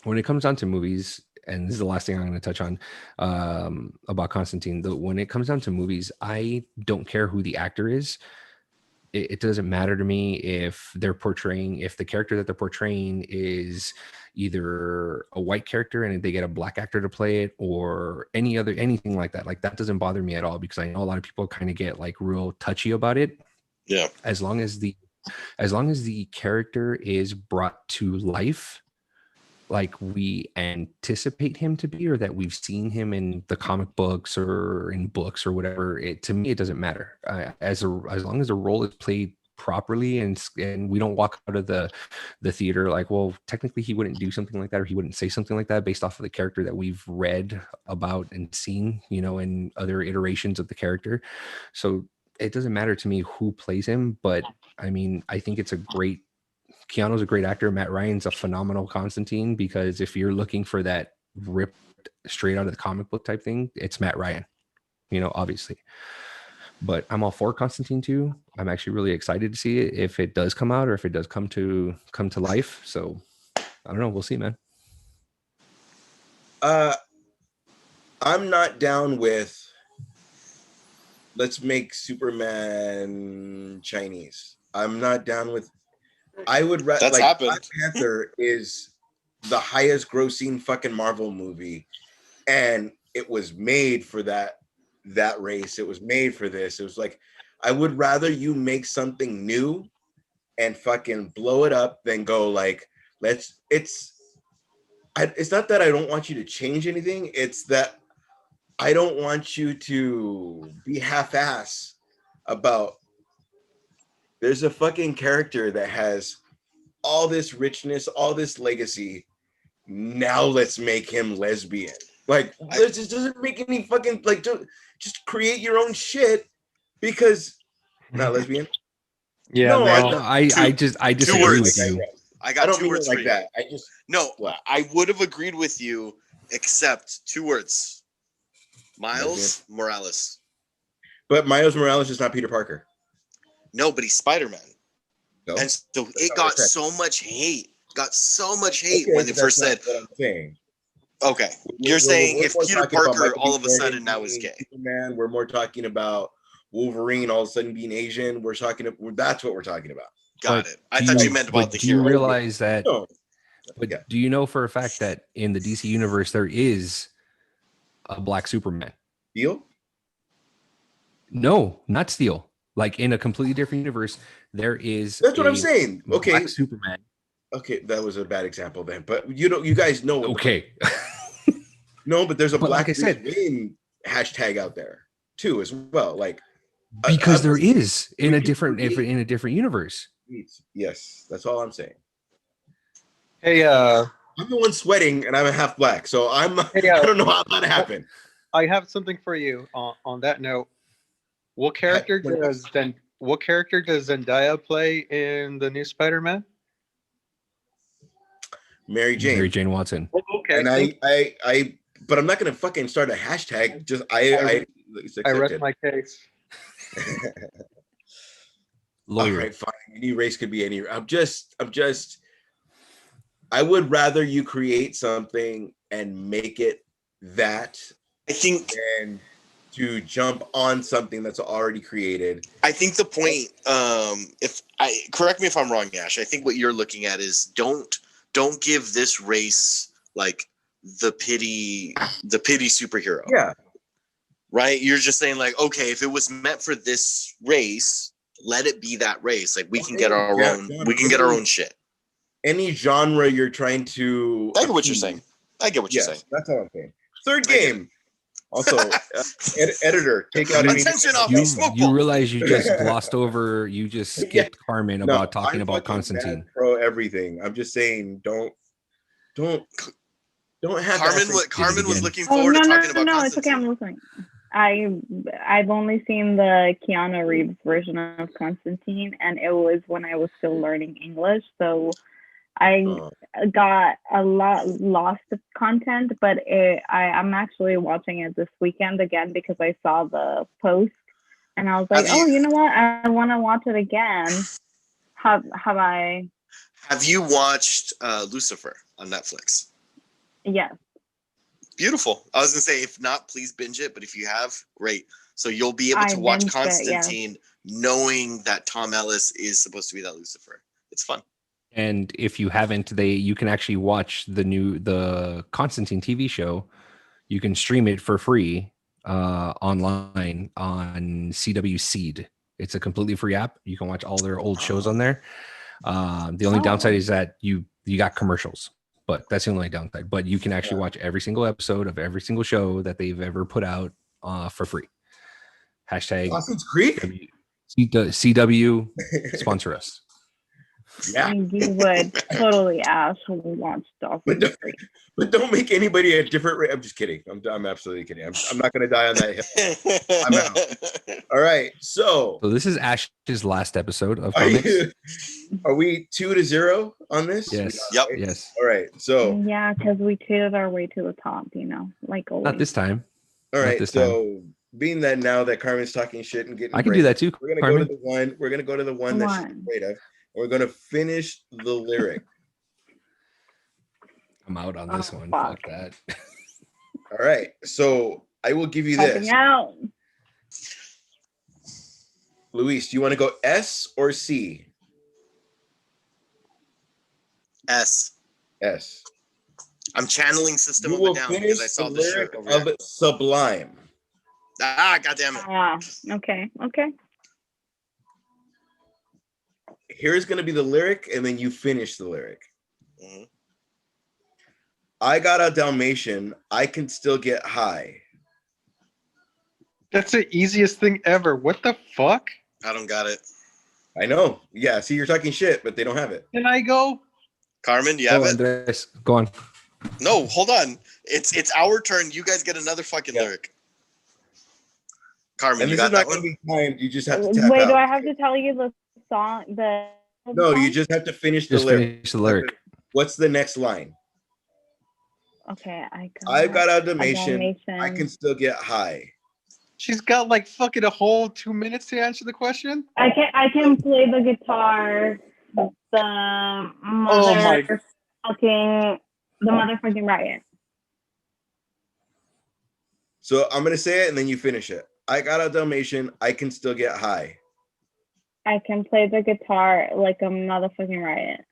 when it comes down to movies, and this is the last thing I'm going to touch on about Constantine. When it comes down to movies, I don't care who the actor is. It doesn't matter to me if the character that they're portraying is either a white character and they get a black actor to play it, or anything like that. Like, that doesn't bother me at all, because I know a lot of people kind of get like real touchy about it. Yeah. As long as the character is brought to life like we anticipate him to be, or that we've seen him in the comic books or in books or whatever, to me, it doesn't matter. As long as the role is played properly and we don't walk out of the theater like, well, technically he wouldn't do something like that, or he wouldn't say something like that based off of the character that we've read about and seen, in other iterations of the character. So it doesn't matter to me who plays him. But I mean, I think Keanu's a great actor. Matt Ryan's a phenomenal Constantine, because if you're looking for that ripped straight out of the comic book type thing, it's Matt Ryan, obviously. But I'm all for Constantine too. I'm actually really excited to see it if it does come out, or if it does come to life. So I don't know. We'll see, man. I'm not down with let's make Superman Chinese. I'm not down with. I would rather, like, happened. Black Panther is the highest grossing fucking Marvel movie, and it was made for that race. It was made for this. It was like, I would rather you make something new and fucking blow it up than go like, it's not that I don't want you to change anything. It's that I don't want you to be half-ass about. There's a fucking character that has all this richness, all this legacy. Now let's make him lesbian. Like, it just doesn't make any fucking, like, just create your own shit, because not lesbian. Yeah, no, I disagree with you. I got don't two mean words it like for that. you. I would have agreed with you, except 2 words. Miles Morales. But Miles Morales is not Peter Parker. No, but he's Spider-Man. No, and so it got so much hate. When they first said. What I'm saying. Okay, you're saying if Peter Parker all of a sudden now is gay. Superman, we're more talking about Wolverine all of a sudden being Asian. That's what we're talking about. Got it. I thought you meant about the hero. Do you realize that? No. But do you know for a fact that in the DC universe there is a black Superman? Steel? No, not Steel. Like, in a completely different universe, there is. That's what I'm saying. Okay, black Superman. Okay, that was a bad example then. But you guys know. Okay. No, but there's a black, like I said, hashtag out there too as well. Like, because there is in a different universe. Yes, that's all I'm saying. Hey, I'm the one sweating, and I'm half black, so I'm. hey, I don't know how that happened. I have something for you. On that note, what character does Zendaya play in the new Spider-Man? Mary Mary Jane. Jane Watson. Oh, okay, And but I'm not gonna fucking start a hashtag. Just it's I rest accepted. my case. All Lawyer. right, fine. Any race could be any. I would rather you create something and make it that I think than to jump on something that's already created. the point, if I correct me if I'm wrong, Ash, I think what you're looking at is don't give this race like the pity superhero. Yeah. Right? You're just saying like, okay, if it was meant for this race, let it be that race. Like we can get our own shit. Any genre you're trying to. I get what you're saying. Yes, that's all I'm saying. Third game. Also, editor, take out any. Attention off You me, smoke you ball. realize you just glossed over. You just skipped Carmen about talking I'm about fucking Constantine. mad pro everything. I'm just saying, don't have Carmen was looking Oh forward no, to no, talking about no, it's okay. Constantine. I'm listening. I've only seen the Keanu Reeves version of Constantine, and it was when I was still learning English, so I got a lot lost of content. But I'm actually watching it this weekend again because I saw the post, and I was like, oh, you know what? I want to watch it again. Have I? Have you watched Lucifer on Netflix? Yes. Beautiful. I was gonna say, if not, please binge it. But if you have, great. So you'll be able to watch Constantine, knowing that Tom Ellis is supposed to be that Lucifer. It's fun. And if you haven't, you can actually watch the Constantine TV show. You can stream it for free online on CW Seed. It's a completely free app. You can watch all their old shows on there. The only downside is that you got commercials, but that's the only downside. But you can actually watch every single episode of every single show that they've ever put out for free. Hashtag Dawson's Creek? CW sponsor us. Yeah. You would totally watch Dawson's Creek. But don't make anybody a different rate. I'm just kidding. I'm absolutely kidding. I'm not going to die on that hill. I'm out. All right. So this is Ash's last episode of are comics. Are we 2-0 on this? Yes. Yep. Yes. All right. So yeah, because we cheated our way to the top, like always. Not this time. All right. So being that now that Carmen's talking shit and getting I can do that too. We're gonna go to the one. We're gonna go to the one that she's afraid of. We're gonna finish the lyric. I'm out on this one. Fuck that. All right. So I will give you this. Out. Luis, do you want to go S or C? S. S. I'm channeling System You of a Down because I saw the lyric shirt of Sublime. Goddammit. Okay. Here's going to be the lyric, and then you finish the lyric. Mm-hmm. I got a Dalmatian. I can still get high. That's the easiest thing ever. What the fuck? I don't got it. I know. Yeah. See, you're talking shit, but they don't have it. Can I go? Carmen, you have it? Andres, go on. No, hold on. It's our turn. You guys get another fucking lyric. Carmen, and you this got is not that going to one? be timed. You just have to tap Wait, out. do I have to tell you the song? No, you just have to finish the lyric. Finish the lyric. What's the next line? Okay, I've got a Dalmatian. I can still get high. She's got like fucking a whole 2 minutes to answer the question. I can play the guitar. The motherfucking riot. So I'm gonna say it and then you finish it. I got a Dalmatian. I can still get high. I can play the guitar like a motherfucking riot.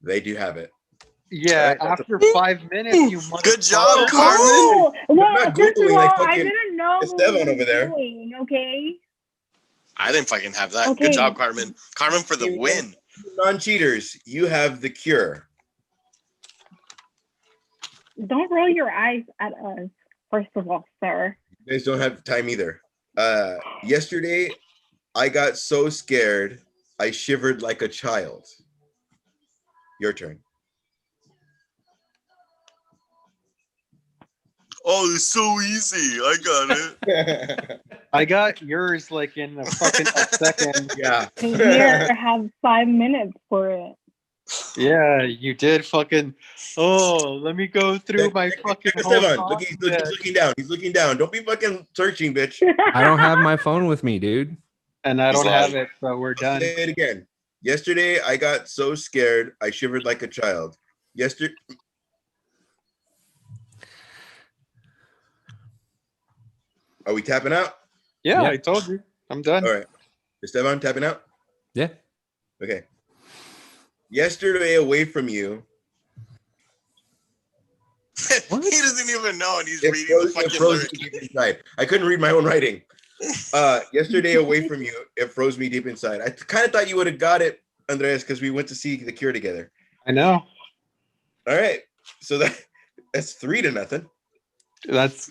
They do have it. Yeah, right, after 5 minutes, you motherfucker. Good job, Carmen. Oh, well, first of all, like I didn't know Esteban over there. Doing, okay. I didn't fucking have that. Okay. Good job, Carmen. Carmen for the win. Non-cheaters, you have the cure. Don't roll your eyes at us, first of all, sir. You guys don't have time either. Yesterday, I got so scared, I shivered like a child. Your turn. Oh, it's so easy. I got it. I got yours like in a fucking a second. Yeah. Here, have 5 minutes for it. Yeah, you did fucking. Oh, let me go through my fucking whole Esteban, look, he's content. looking down. He's looking down. Don't be fucking searching, bitch. I don't have my phone with me, dude. And I He's don't have lying. it, so we're I'll done. say it again. Yesterday, I got so scared, I shivered like a child. Yesterday. Are we tapping out? Yeah, Yeah. I told you. I'm done. All right. Esteban, tapping out? Yeah. Okay. Yesterday, away from you. What? He doesn't even know, and he's It reading the froze, it fucking froze lyric. me deep inside. I couldn't read my own writing. Yesterday, away from you, it froze me deep inside. I kind of thought you would have got it, Andreas, because we went to see The Cure together. I know. All right. So that's 3-0. That's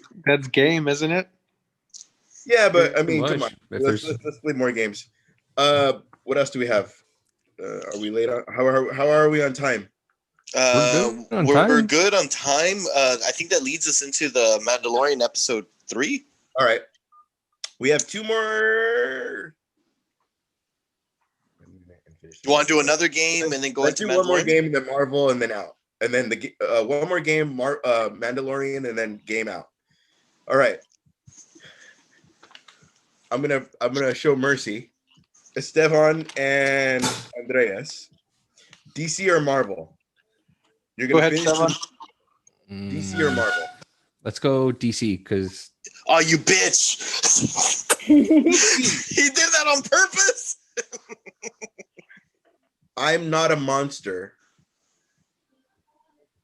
game, isn't it? Yeah, but I Pretty mean, come much. on. If Let's there's- play more games. What else do we have? Are we late on? How are we on time? We're good on We're time. good on time. I think that leads us into the Mandalorian episode 3. All right. We have 2 more. You want to do another game and then go Let's into do one more Mandalorian? game, then Marvel, and then out, and then one more game, Mandalorian, and then game out. All right. I'm gonna show mercy. Esteban and Andreas. DC or Marvel? You're Go gonna ahead, finish Stefan. DC or Marvel? Let's go DC because Oh, you bitch! He did that on purpose. I'm not a monster.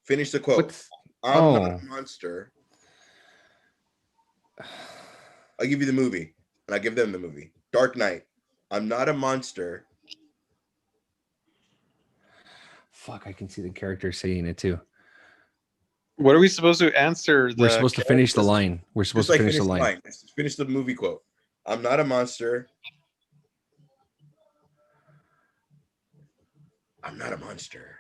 Finish the quote. what's I'm not a monster. I'll give you the movie, and I'll give them the movie. Dark Knight. I'm not a monster. fuck. I can see the character saying it too. What are we supposed to answer? We're supposed to finish the line. We're supposed Just to like finish the line. Just finish the movie quote. I'm not a monster. I'm not a monster.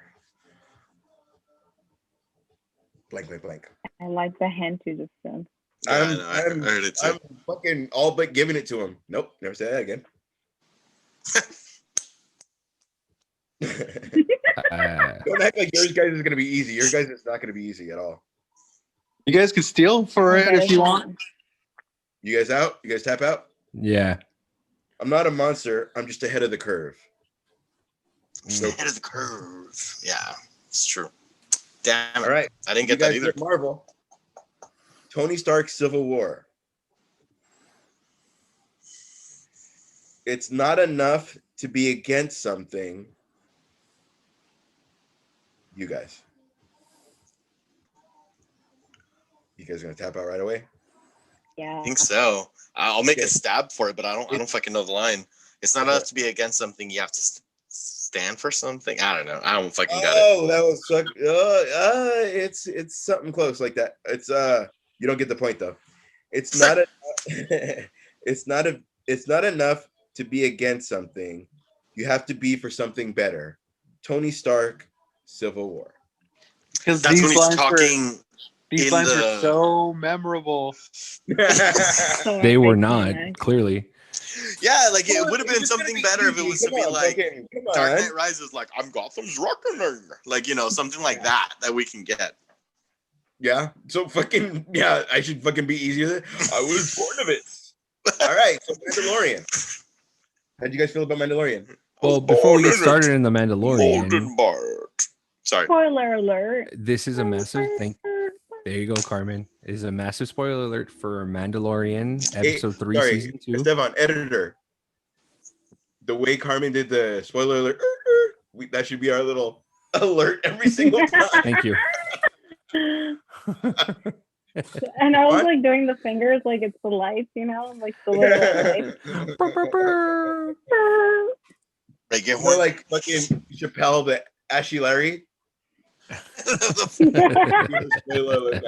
Blank, blank, blank. I like the hint you just said. I know, I heard it too. I'm fucking all but giving it to him. Nope, never say that again. Don't act like yours guys is gonna be easy. Your guys is not gonna be easy at all. You guys can steal for it if you want. You guys out? You guys tap out? Yeah. I'm not a monster. I'm just ahead of the curve. Nope. Ahead of the curve. Yeah, it's true. Damn it. All right. I didn't You get that guys either. get Marvel. Tony Stark Civil War. It's not enough to be against something. You guys. You guys gonna tap out right away? Yeah. I think so. I'll make Okay. a stab for it, but I don't fucking know the line. It's not enough to be against something. You have to stand for something. I don't know. I don't fucking got it. Oh, that was suck. It's something close like that. It's you don't get the point though. It's not a, it's not enough to be against something. You have to be for something better. Tony Stark, Civil War. Because That's when these he's lines talking. these in lines the- are so memorable. So They were iconic. not, clearly. Yeah, like it would have It's been just gonna something be better if it easy. was to Come be on, like fucking- come Dark on. Knight Rises, like I'm Gotham's rockin', like something like that we can get. Yeah. So fucking yeah, I should fucking be easier. I was born of it. All right. So Mandalorian. How'd you guys feel about Mandalorian? Well, before we get started in the Mandalorian, Golden Bart. Sorry. Spoiler alert. this is a massive thing. There you go, Carmen. It is a massive spoiler alert for Mandalorian episode 3, Sorry, season 2. Esteban, editor. The way Carmen did the spoiler alert, that should be our little alert every single time. Thank you. And I was What? like doing the fingers like it's the lights, you know, like the little lights. Like it More like fucking Chappelle, the Ashy Larry. Spoiler alert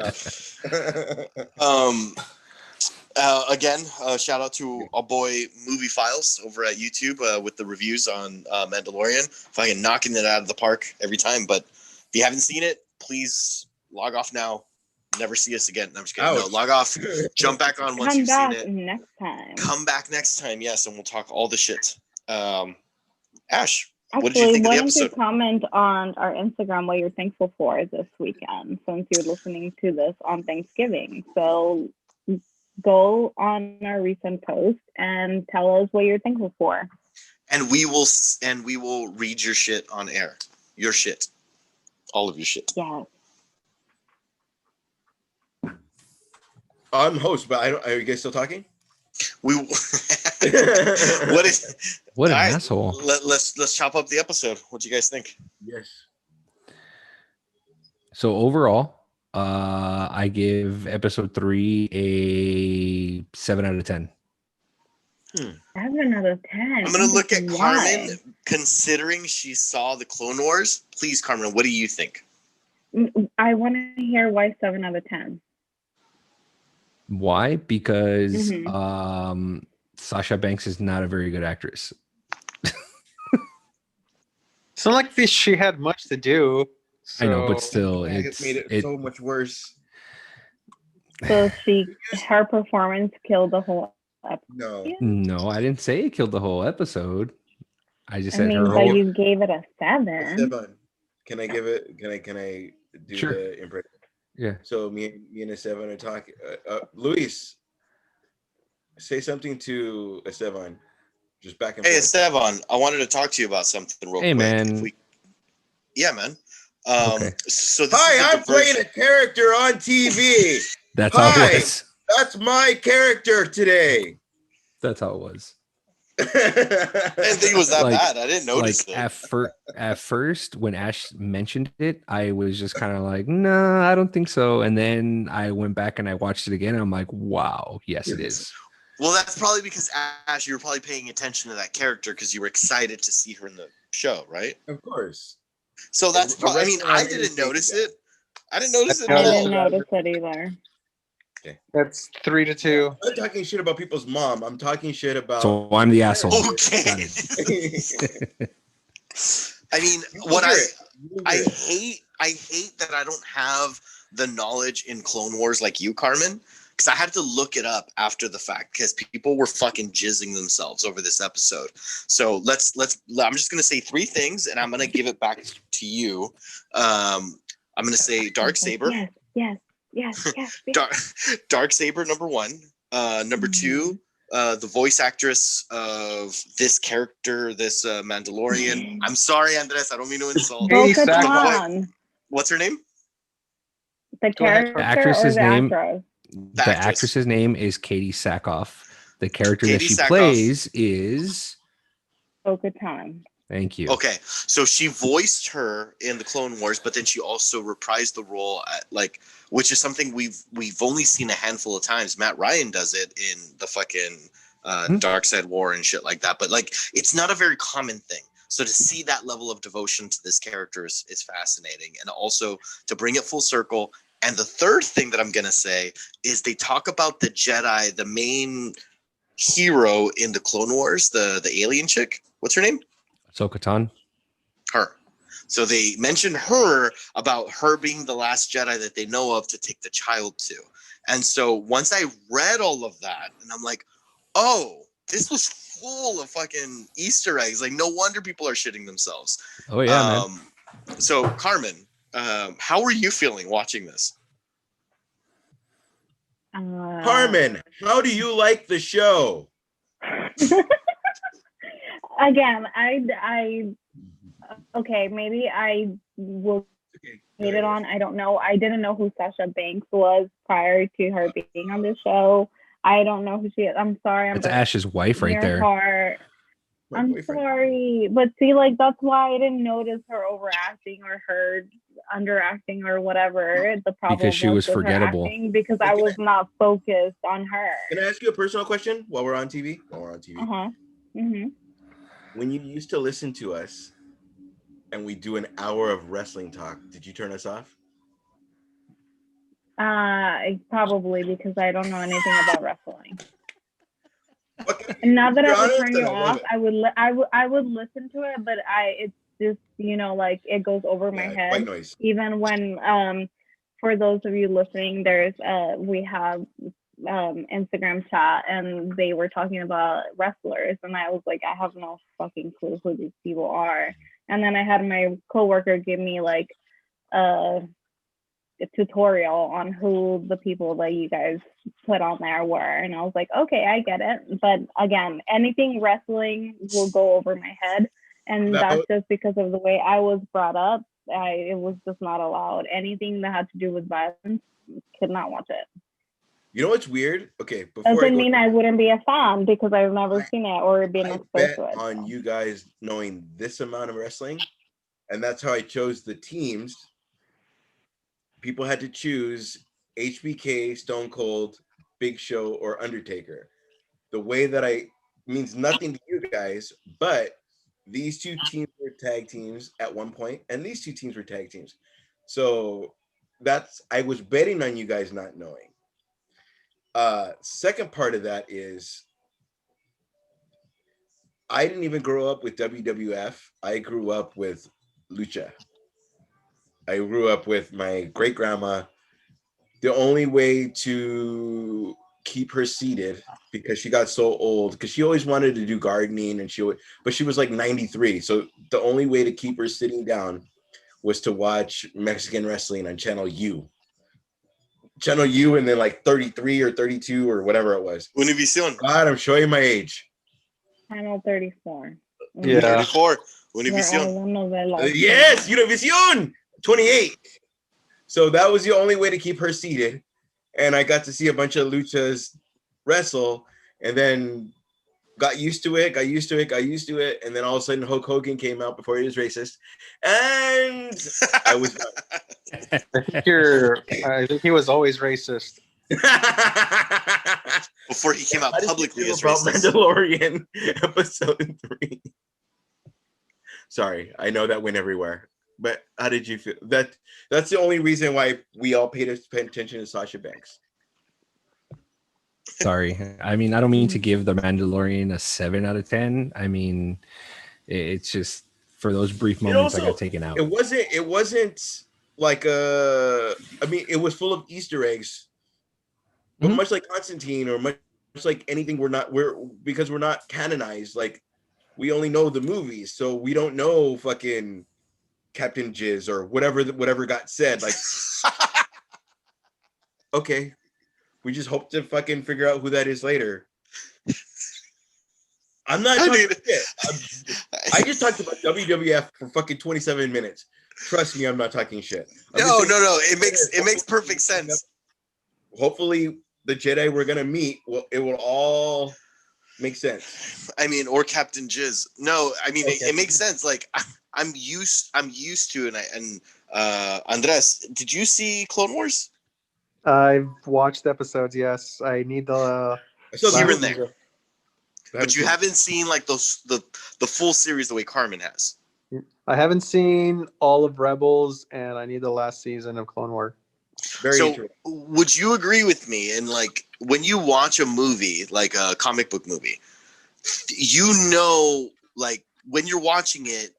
now. Again, shout out to our boy Movie Files over at YouTube with the reviews on Mandalorian. Fucking knocking it out of the park every time. But if you haven't seen it, please log off now. Never see us again. I'm just kidding. No, Ouch. log off. Jump back on once Come you've seen back it. next time. Come back next time, yes, and we'll talk all the shit. Ash, what did you Actually, think of why the don't you episode? comment on our Instagram what you're thankful for this weekend, since you're listening to this on Thanksgiving. So go on our recent post and tell us what you're thankful for. And we will read your shit on air. Your shit. All of your shit. Yes. I'm host, but I don't. Are you guys still talking? We what is What an all right, asshole. Let's chop up the episode. What do you guys think? Yes. So overall, I give episode 3 a 7 out of 10. 7 out of 10. I'm gonna look at Why? Carmen, considering she saw the Clone Wars. Please, Carmen, what do you think? I want to hear why 7 out of 10. Why? Because Mhm. Sasha Banks is not a very good actress. It's not like she had much to do. So I know, but still, It it's made it so much worse. So her performance killed the whole episode. No. No, I didn't say it killed the whole episode. I just I said her mean, but whole. you gave it a 7. Esteban, can I give it? Can I do Sure. the impression? Yeah. So me and Esteban are talking. Luis, say something to Esteban. Just back and Hey, forth. Esteban, I wanted to talk to you about something real Hey, quick. man. Yeah, man. Okay. So this Hi, is I'm playing a character on TV. That's how Hi. it was. That's my character today. That's how it was. I didn't think it was that Like- bad. I didn't notice it. At first, when Ash mentioned it, I was just kind of like, no, I don't think so. And then I went back and I watched it again. And I'm like, wow, yes, it is. Well, that's probably because Ash, you were probably paying attention to that character because you were excited to see her in the show, right? Of course. So that's probably. I mean, I didn't notice it. I didn't notice it I at didn't all. notice it either. that's 3-2. I'm not talking shit about people's mom. I'm talking shit about. So I'm the asshole. Okay. Got it. I mean, what I hate that I don't have the knowledge in Clone Wars like you, Carmen, because I had to look it up after the fact because people were fucking jizzing themselves over this episode. So I'm just gonna say 3 things and I'm gonna give it back to you. I'm gonna say Dark Saber. Yes. Dark Saber, number 1. Number 2, the voice actress of this character, this Mandalorian. I'm sorry, Andres, I don't mean to insult. Katie Bo-Katan. What's her name? The Go ahead. character The actress's or the name- actress? The actress's name is Katie Sackhoff. The character Katie that she Sackhoff. plays is. Bo-Katan. Thank you. Okay, so she voiced her in the Clone Wars, but then she also reprised the role at which is something we've only seen a handful of times. Matt Ryan does it in the fucking Dark Side War and shit like that, but it's not a very common thing. So to see that level of devotion to this character is fascinating, and also to bring it full circle. And the third thing that I'm gonna say is they talk about the Jedi, the main hero in the Clone Wars, the alien chick. What's her name? Ahsoka-Tano. Her. So they mention her about her being the last Jedi that they know of to take the child to. And so once I read all of that, and I'm like, oh, this was full of fucking Easter eggs. Like, no wonder people are shitting themselves. Oh yeah, man. So Carmen, how are you feeling watching this? Carmen, how do you like the show? Again, okay, maybe I will hate it on. I don't know. I didn't know who Sasha Banks was prior to her being on the show. I don't know who she is. I'm sorry. That's Ash's wife right there. My I'm boyfriend. sorry. But see, that's why I didn't notice her overacting or her underacting or whatever. The problem Because she was with her forgettable. acting, because I was not focused on her. Can I ask you a personal question while we're on TV? Uh-huh. Mm-hmm. When you used to listen to us and we do an hour of wrestling talk, did you turn us off? Probably because I don't know anything about wrestling. Okay. And now that You're I would honest, turn then you I love off, it. I would listen to it, but it's just it goes over my Yeah, head. white noise. Even when for those of you listening, we have Instagram chat, and they were talking about wrestlers, and I was like, I have no fucking clue who these people are. And then I had my coworker give me like a tutorial on who the people that you guys put on there were, and I was like, okay, I get it. But again, anything wrestling will go over my head, and that's just because of the way I was brought up. It was just not allowed. Anything that had to do with violence, could not watch it. You know what's weird? Okay, before doesn't mean I wouldn't be a fan because I've never seen it or been exposed to it. On you guys knowing this amount of wrestling, and that's how I chose the teams. People had to choose HBK, Stone Cold, Big Show, or Undertaker. The way that means nothing to you guys, but these two teams were tag teams at one point, and these two teams were tag teams. So I was betting on you guys not knowing. Second part of that is I didn't even grow up with WWF. I grew up with Lucha. I grew up with my great grandma. The only way to keep her seated, because she got so old, because she always wanted to do gardening, but she was like 93. So the only way to keep her sitting down was to watch Mexican wrestling on Channel U. And then like 33 or 32 or whatever it was. Univision. God, I'm showing my age. Channel 34. Yeah. 34. Univision. Yes, Univision. 28. So that was the only way to keep her seated. And I got to see a bunch of luchas wrestle, and then got used to it. And then all of a sudden Hulk Hogan came out before he was racist. And I was I think he was always racist. Before he came out publicly as about racist. Mandalorian episode 3. Sorry, I know that went everywhere. But how did you feel? That's the only reason why we all paid attention to Sasha Banks. Sorry. I mean, I don't mean to give The Mandalorian a 7 out of 10. I mean, it's just for those brief moments I got taken out. It wasn't like I mean, it was full of Easter eggs. But much like Constantine, or much like anything, because we're not canonized. Like, we only know the movies, so we don't know fucking Captain Jizz or whatever got said. Like, okay, we just hope to fucking figure out who that is later. I'm not talking shit. I just talked about WWF for fucking 27 minutes. Trust me, I'm not talking shit. No. It makes perfect sense. Hopefully, the Jedi we're gonna meet, it will all make sense. I mean, or Captain Jizz. No, I mean, it makes sense. Like, I'm used to it. And Andres, did you see Clone Wars? I've watched episodes. Yes, I need the here and there. But you haven't seen like the full series the way Carmen has. I haven't seen all of Rebels, and I need the last season of Clone Wars. So would you agree with me? And like, when you watch a movie, like a comic book movie, like when you're watching it,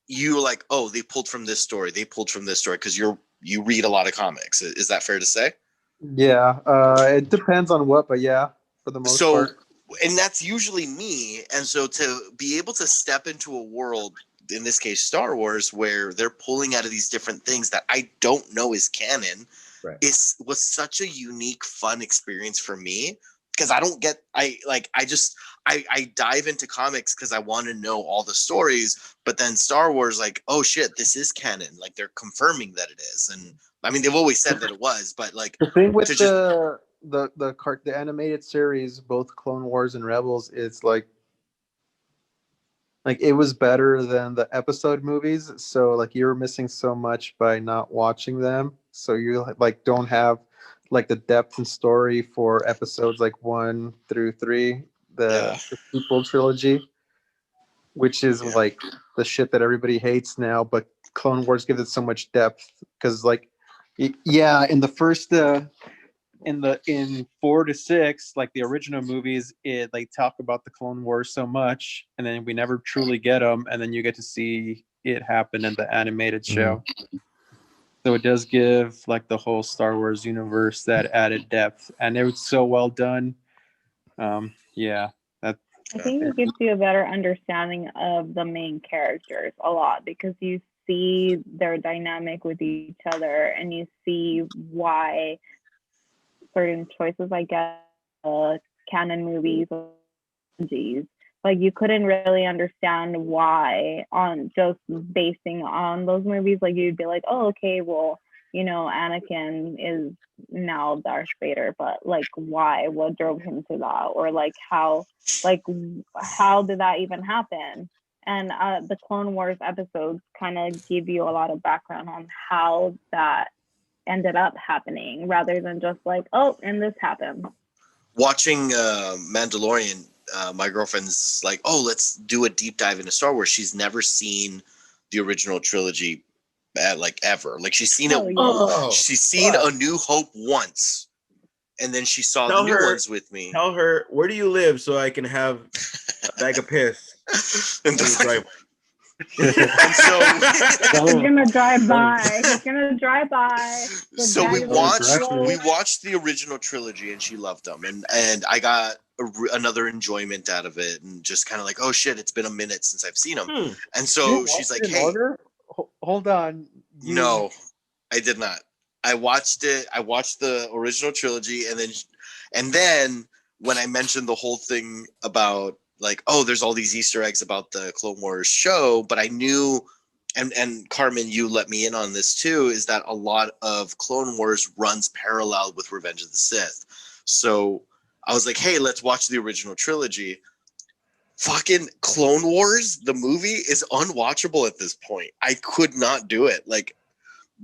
you're like, oh, they pulled from this story, because you read a lot of comics. Is that fair to say? Yeah, it depends on what, but yeah, for the most part. And that's usually me. And so to be able to step into a world, in this case Star Wars, where they're pulling out of these different things that I don't know is canon, was such a unique, fun experience for me, because I dive into comics because I want to know all the stories, but then Star Wars, like, oh shit, this is canon. Like, they're confirming that it is. And I mean, they've always said that it was, but like, the thing with the animated series, both Clone Wars and Rebels, is like it was better than the episode movies. So like, you're missing so much by not watching them. So you like don't have like the depth and story for episodes like 1 through 3, the sequel trilogy, which is like the shit that everybody hates now. But Clone Wars gives it so much depth, because like, in the first in 4 to 6, like the original movies, they talk about the Clone Wars so much, and then we never truly get them, and then you get to see it happen in the animated show. So it does give like the whole Star Wars universe that added depth, and it was so well done. Yeah, that I think it gives you a better understanding of the main characters a lot because you see their dynamic with each other and you see why certain choices, I guess, canon movies, like you couldn't really understand why on just basing on those movies. Like you'd be like, oh, okay, well, Anakin is now Darth Vader, but like why? What drove him to that? Or like how did that even happen? And the Clone Wars episodes kind of give you a lot of background on how that ended up happening rather than just like, oh, and this happened. Watching Mandalorian, my girlfriend's like, oh, let's do a deep dive into Star Wars. She's never seen the original trilogy like ever. Like she's seen it. Oh, she's seen A New Hope once, and then she saw Tell the new her- ones with me. Tell her, where do you live so I can have a bag of piss? And in the the- driveway? and so He's gonna drive by. He's gonna drive by. so we bag of watched the original trilogy and she loved them, and I got another enjoyment out of it, and just kind of like, oh shit, it's been a minute since I've seen them. And so she's like, hey, hold on. no, I did not. I watched it. I watched the original trilogy, and then when I mentioned the whole thing about like, oh, there's all these Easter eggs about the Clone Wars show, but I knew, and Carmen, you let me in on this too, is that a lot of Clone Wars runs parallel with Revenge of the Sith. So I was like, hey, let's watch the original trilogy. Fucking Clone Wars, the movie, is unwatchable at this point. I could not do it. Like,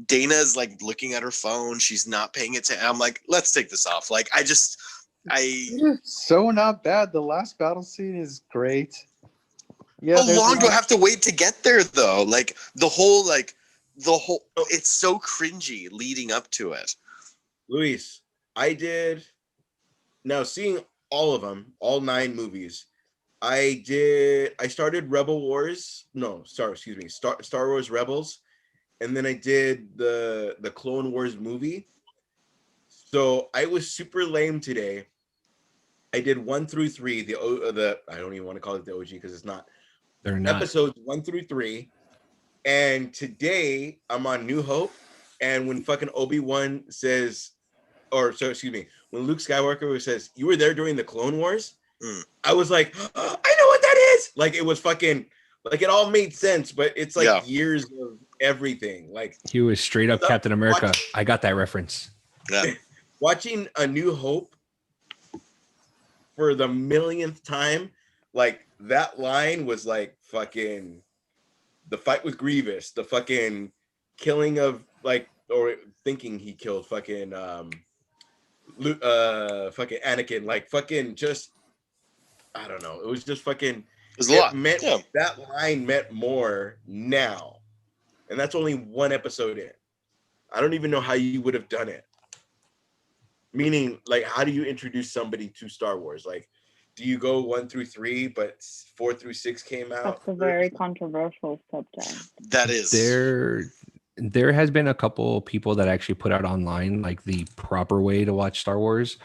Dana's like looking at her phone. She's not paying attention. I'm like, let's take this off. Like, it's so not bad. The last battle scene is great. Yeah, how long do I have to wait to get there though? Like the whole it's so cringy leading up to it. Luis, now seeing all of them, all 9 movies, I started Star Wars Rebels, and then I did the Clone Wars movie. So I was super lame today. I did 1 through 3, the I don't even want to call it the OG because it's not. They're not. Episodes 1 through 3. And today I'm on New Hope, and when fucking Obi-Wan says, when Luke Skywalker says, you were there during the Clone Wars, I was like, oh, I know what that is. Like it was fucking, like it all made sense, but it's like years of everything. Like he was straight up Captain America. I got that reference. Yeah. Watching A New Hope for the millionth time, like that line was like fucking the fight with Grievous, the fucking killing of like, or thinking he killed fucking fucking Anakin, like fucking just, I don't know. It was just fucking, it was a lot. That line meant more now. And that's only 1 episode in. I don't even know how you would have done it. Meaning, like, how do you introduce somebody to Star Wars? Like, do you go 1 through 3, but 4 through 6 came out? That's a very controversial subject. That is. There has been a couple people that actually put out online like the proper way to watch Star Wars.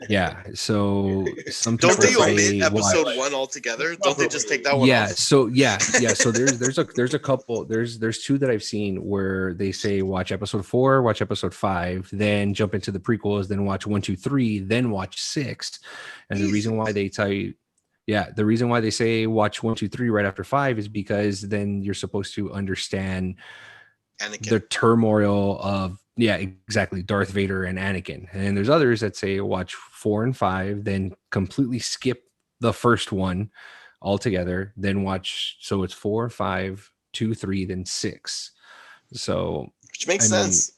Yeah. So some people don't they say, omit episode 1 altogether? Don't they just take that one off? So there's a couple. There's 2 that I've seen where they say watch episode 4, watch episode 5, then jump into the prequels, then watch 1, 2, 3, then watch 6. And the reason why they tell you, the reason why they say watch 1, 2, 3 right after 5 is because then you're supposed to understand Anakin. the turmoil of exactly, Darth Vader and Anakin. And there's others that say watch 4 and 5, then completely skip the first one altogether, then watch, so it's 4, 5, 2, 3, then 6. So which makes sense.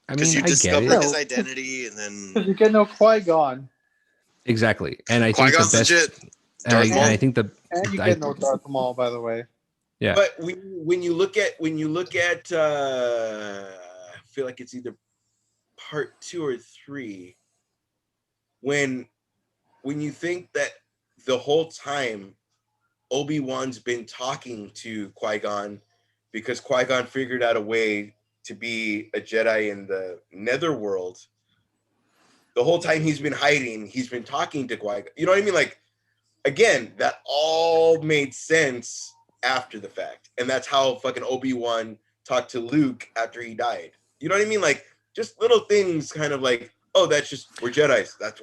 Because you discover his identity, and then you get no Qui-Gon. Exactly. And I Qui-Gon's think the best, legit. and I think and you get no Darth Maul, by the way. Yeah. But when you look at I feel like it's either part 2 or 3, when you think that the whole time Obi-Wan's been talking to Qui-Gon because Qui-Gon figured out a way to be a Jedi in the netherworld. The whole time he's been hiding, he's been talking to Qui-Gon. You know what I mean? Like, again, that all made sense after the fact. And that's how fucking Obi-Wan talked to Luke after he died. You know what I mean? Like, just little things kind of like, oh, that's just, we're Jedis. That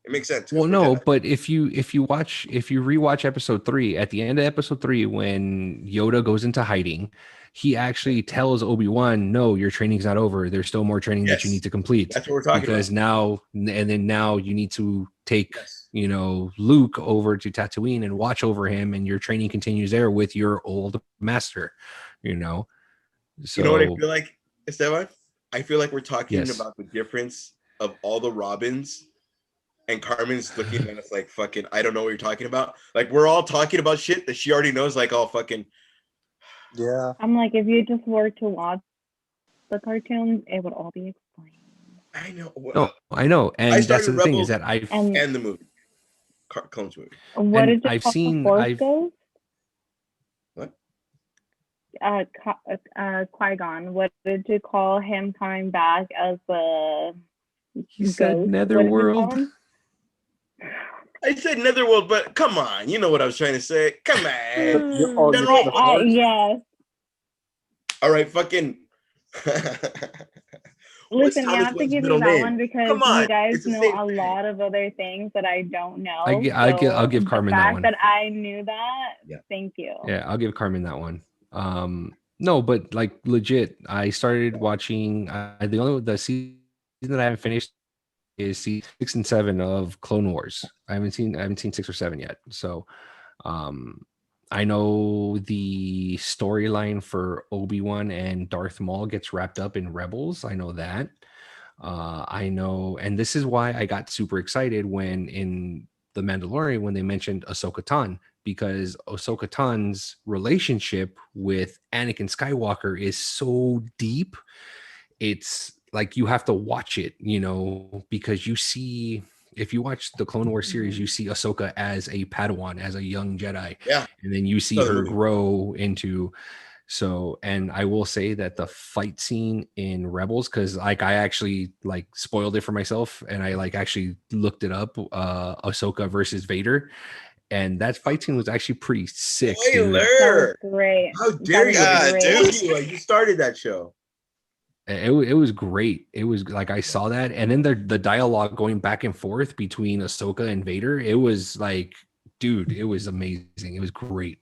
it makes sense. Well, no, but if you rewatch episode 3, at the end of episode 3, when Yoda goes into hiding, he actually tells Obi-Wan, no, your training's not over. There's still more training that you need to complete. That's what we're talking because about. now you need to take Luke over to Tatooine and watch over him, and your training continues there with your old master. So, you know what I feel like, Esteban? I feel like we're talking about the difference of all the Robins, and Carmen's looking at us like, fucking, I don't know what you're talking about. Like, we're all talking about shit that she already knows, like, all fucking. Yeah. I'm like, if you just were to watch the cartoons, it would all be explained. I know. No, I know. And that's the thing, is that and the movie. Clones movie. What did you call the Force Ghost? What? Qui-Gon. What did you call him coming back as a He said Netherworld. I said Netherworld, but come on, you know what I was trying to say. Come on. Yes. All right, fucking. Listen, I have to give you that one because you guys know a lot of other things that I don't know. I'll give Carmen that one. The fact that I knew that, thank you. Yeah, I'll give Carmen that one. No, but like legit, I started watching the season that I haven't finished is season 6 and 7 of Clone Wars. I haven't seen 6 or 7 yet. So I know the storyline for Obi-Wan and Darth Maul gets wrapped up in Rebels. I know that. I know, and this is why I got super excited when in The Mandalorian when they mentioned Ahsoka Tano, because Ahsoka Tano's relationship with Anakin Skywalker is so deep. It's like you have to watch it, because you see, if you watch the Clone Wars series, you see Ahsoka as a Padawan, as a young Jedi. Yeah. And then you see her grow into. So, and I will say that the fight scene in Rebels, because like I actually like spoiled it for myself, and I like actually looked it up, Ahsoka versus Vader, and that fight scene was actually pretty sick. Spoiler! That was great. How dare you? Dude. You started that show. It was great. It was like I saw that, and then the dialogue going back and forth between Ahsoka and Vader. It was like, dude, it was amazing. It was great.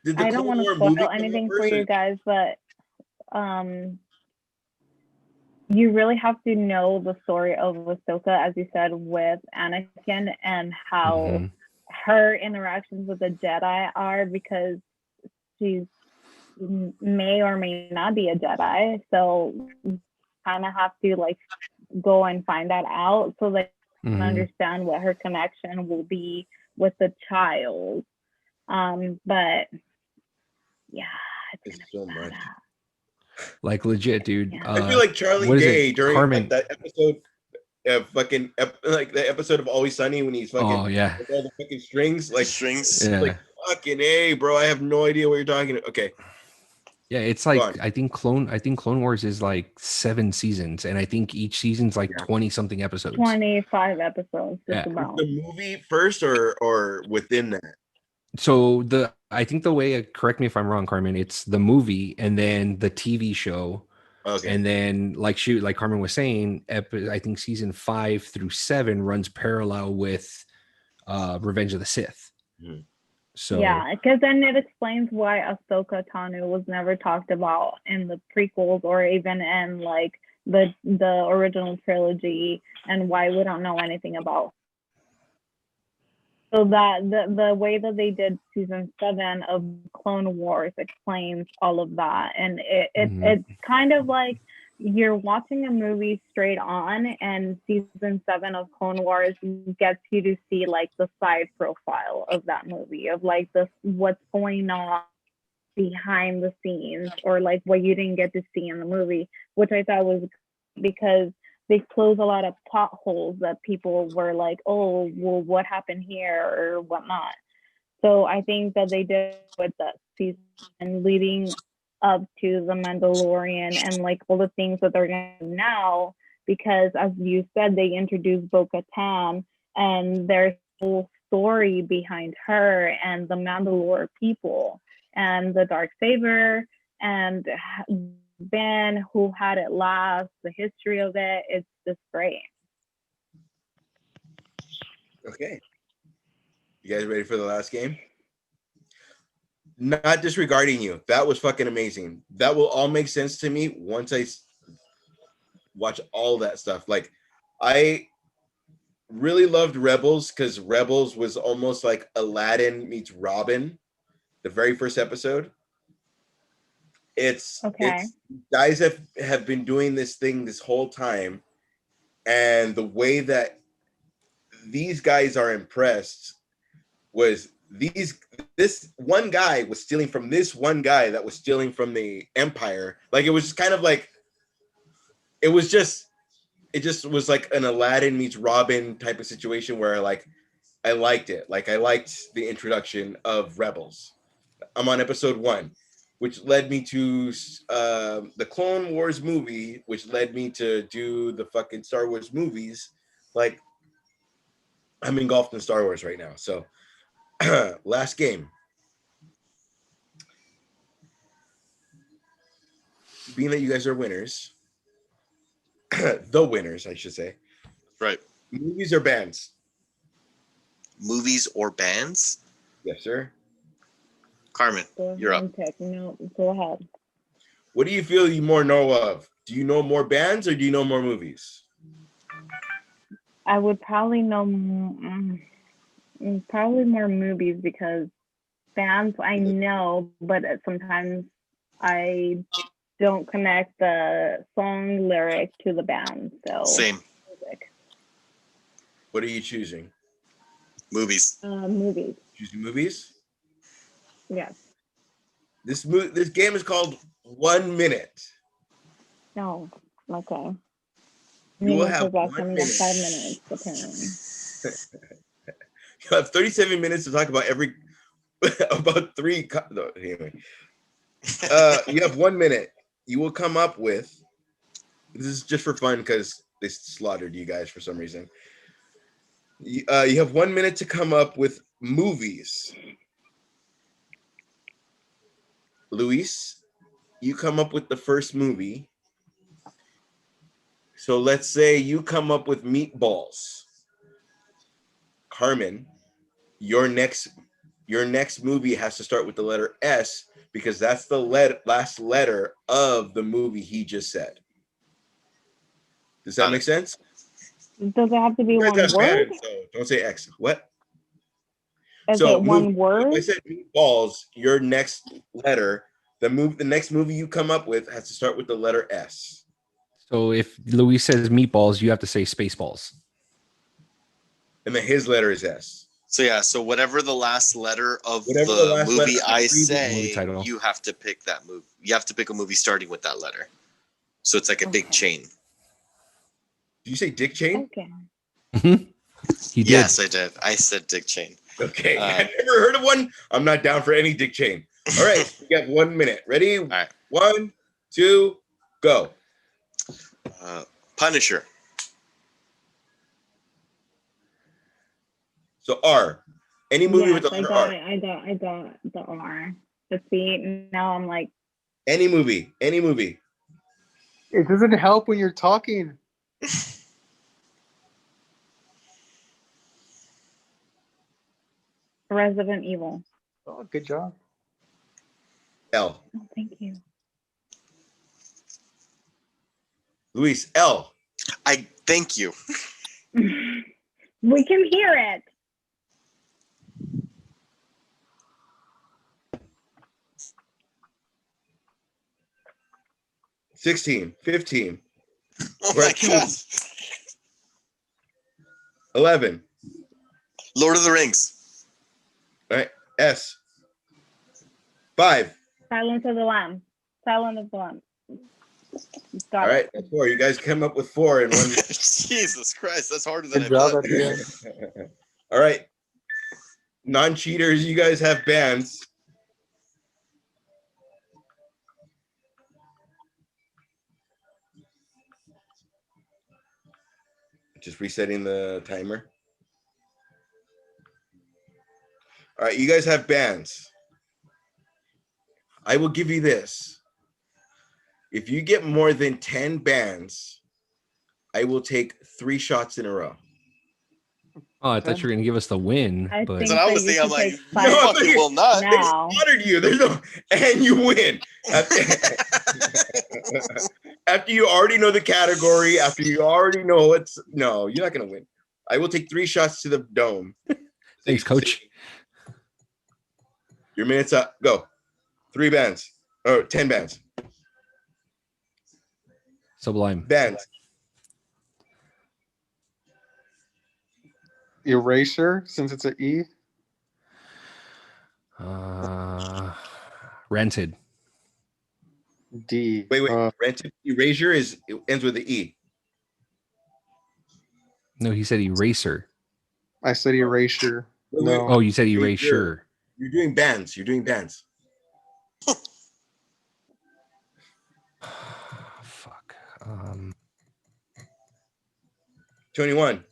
I don't want to spoil anything for you guys, but you really have to know the story of Ahsoka, as you said, with Anakin and how her interactions with the Jedi are, because she's may or may not be a Jedi, so you kind of have to like go and find that out so that you can understand what her connection will be with the child. But yeah, it's so much. Like legit, dude. Yeah. I feel like Charlie Day during like, that episode of fucking like the episode of Always Sunny when he's fucking with all the fucking strings, like like fucking A, bro. I have no idea what you're talking about. Okay. Yeah, it's like I think Clone Wars is like 7 seasons, and I think each season's like 20 something episodes. 25 episodes. About. The movie first or within that? So I think the way, correct me if I'm wrong, Carmen, it's the movie and then the TV show. Okay. And then like Carmen was saying, I think season 5 through 7 runs parallel with Revenge of the Sith. Mm-hmm. So yeah, because then it explains why Ahsoka Tano was never talked about in the prequels or even in like the original trilogy, and why we don't know anything about. So that the way that they did season 7 of Clone Wars explains all of that, and it's kind of like you're watching a movie straight on, and season 7 of Clone Wars gets you to see like the side profile of that movie, of like what's going on behind the scenes, or like what you didn't get to see in the movie, which I thought was because they close a lot of plot holes that people were like, oh, well, what happened here or whatnot. So I think that they did with that season and leading up to the Mandalorian and like all the things that they're gonna do now, because as you said, they introduced Bo-Katan and there's a whole story behind her and the Mandalore people and the dark saber and Ben who had it last, the history of it. It's just great. Okay. You guys ready for the last game? Not disregarding you. That was fucking amazing. That will all make sense to me once I watch all that stuff. Like, I really loved Rebels because Rebels was almost like Aladdin meets Robin, the very first episode. It's guys have been doing this thing this whole time, and the way that these guys are impressed was this one guy was stealing from this one guy that was stealing from the Empire. Like it was just kind of like it just was like an Aladdin meets Robin type of situation where like I liked it. Like I liked the introduction of Rebels. I'm on episode 1, which led me to the Clone Wars movie, which led me to do the fucking Star Wars movies. Like I'm engulfed in Star Wars right now. So last game. Being that you guys are winners, the winners, I should say. Right. Movies or bands? Movies or bands? Yes, sir. Carmen, you're up. No, go ahead. What do you feel you more know of? Do you know more bands or do you know more movies? I would probably know probably more movies because bands I know, but sometimes I don't connect the song lyric to the band. So same. Music. What are you choosing? Movies. Movies. Choosing movies? Yes. This game is called 1 minute. No. Okay. You will have 1 minute. 5 minutes, apparently. You have 37 minutes to talk about about 3. No, anyway. You have 1 minute. You will come up with. This is just for fun because they slaughtered you guys for some reason. You have 1 minute to come up with movies. Luis, you come up with the first movie. So let's say you come up with Meatballs. Carmen, your next movie has to start with the letter S because that's the last letter of the movie he just said. Does that make sense? Does it have to be one word? Parents, so don't say X. What? Is it one word? If I said Meatballs, your next letter, the next movie you come up with has to start with the letter S. So if Luis says meatballs, you have to say Spaceballs. And then his letter is S. So yeah, so whatever the last letter of the movie I say, you have to pick that movie. You have to pick a movie starting with that letter. So it's like a big chain. Did you say Dick Chain? Okay. He did. Yes, I did. I said Dick Chain. Okay. I've never heard of one. I'm not down for any Dick Chain. All right. We got 1 minute. Ready? All right. 1, 2, go. Punisher. So R. Any movie with the letter R. I got the R. Let's see. Now I'm like. Any movie. It doesn't help when you're talking. Resident Evil. Oh, good job. L. Oh, thank you. Luis, L. I thank you. We can hear it. $16, $15. Oh my God. 11. Lord of the Rings. All right. S. 5. Silence of the Lamb. Silence of the Lamb. All right. That's 4. You guys come up with 4 in 1 minute. Jesus Christ, that's harder than Good job I at the end. All right. Non-cheaters, you guys have bands. Just resetting the timer. All right, you guys have bands. I will give you this. If you get more than 10 bands, I will take 3 shots in a row. Oh, I thought you were gonna give us the win, I but think So I that was you thinking, I'm should like, take no, 5 I fucking will not. now. Honored you. There's no, and you win. After you already know the category, after you already know what's no, you're not gonna win. I will take 3 shots to the dome. thanks, coach. Your minute's up. Go. 3 bands. Or 10 bands. Sublime. Bands. Erasure, since it's an E. Rented. D. Wait. Rented erasure it ends with the E. No, he said eraser. I said erasure. No. Oh, you said erasure. You're doing bands. You're doing bands. Fuck. 21.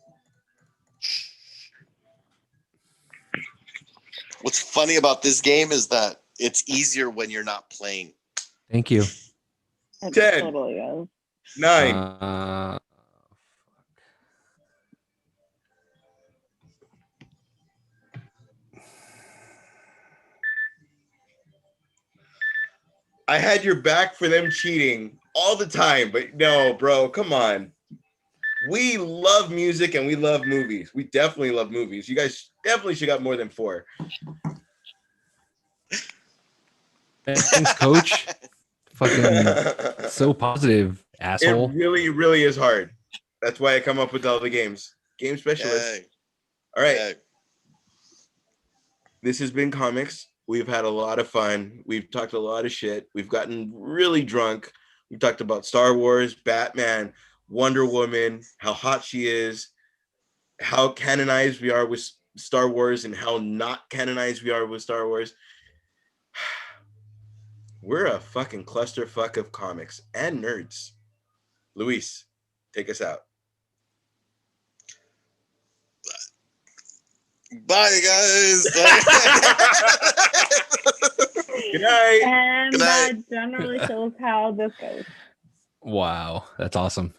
What's funny about this game is that it's easier when you're not playing. Thank you. It 10. totally is. 9. I had your back for them cheating all the time, but no, bro, come on. We love music and we love movies. We definitely love movies. You guys definitely should got more than 4. Thanks, coach. Fucking so positive, asshole. It really, really is hard. That's why I come up with all the games. Game specialist. Yay. All right. Yay. This has been comics. We've had a lot of fun. We've talked a lot of shit. We've gotten really drunk. We talked about Star Wars, Batman, Wonder Woman, how hot she is, how canonized we are with Star Wars, and how not canonized we are with Star Wars. We're a fucking clusterfuck of comics and nerds. Luis, take us out. Bye, guys. Good night. And Good night. that generally shows how this goes. Wow, that's awesome.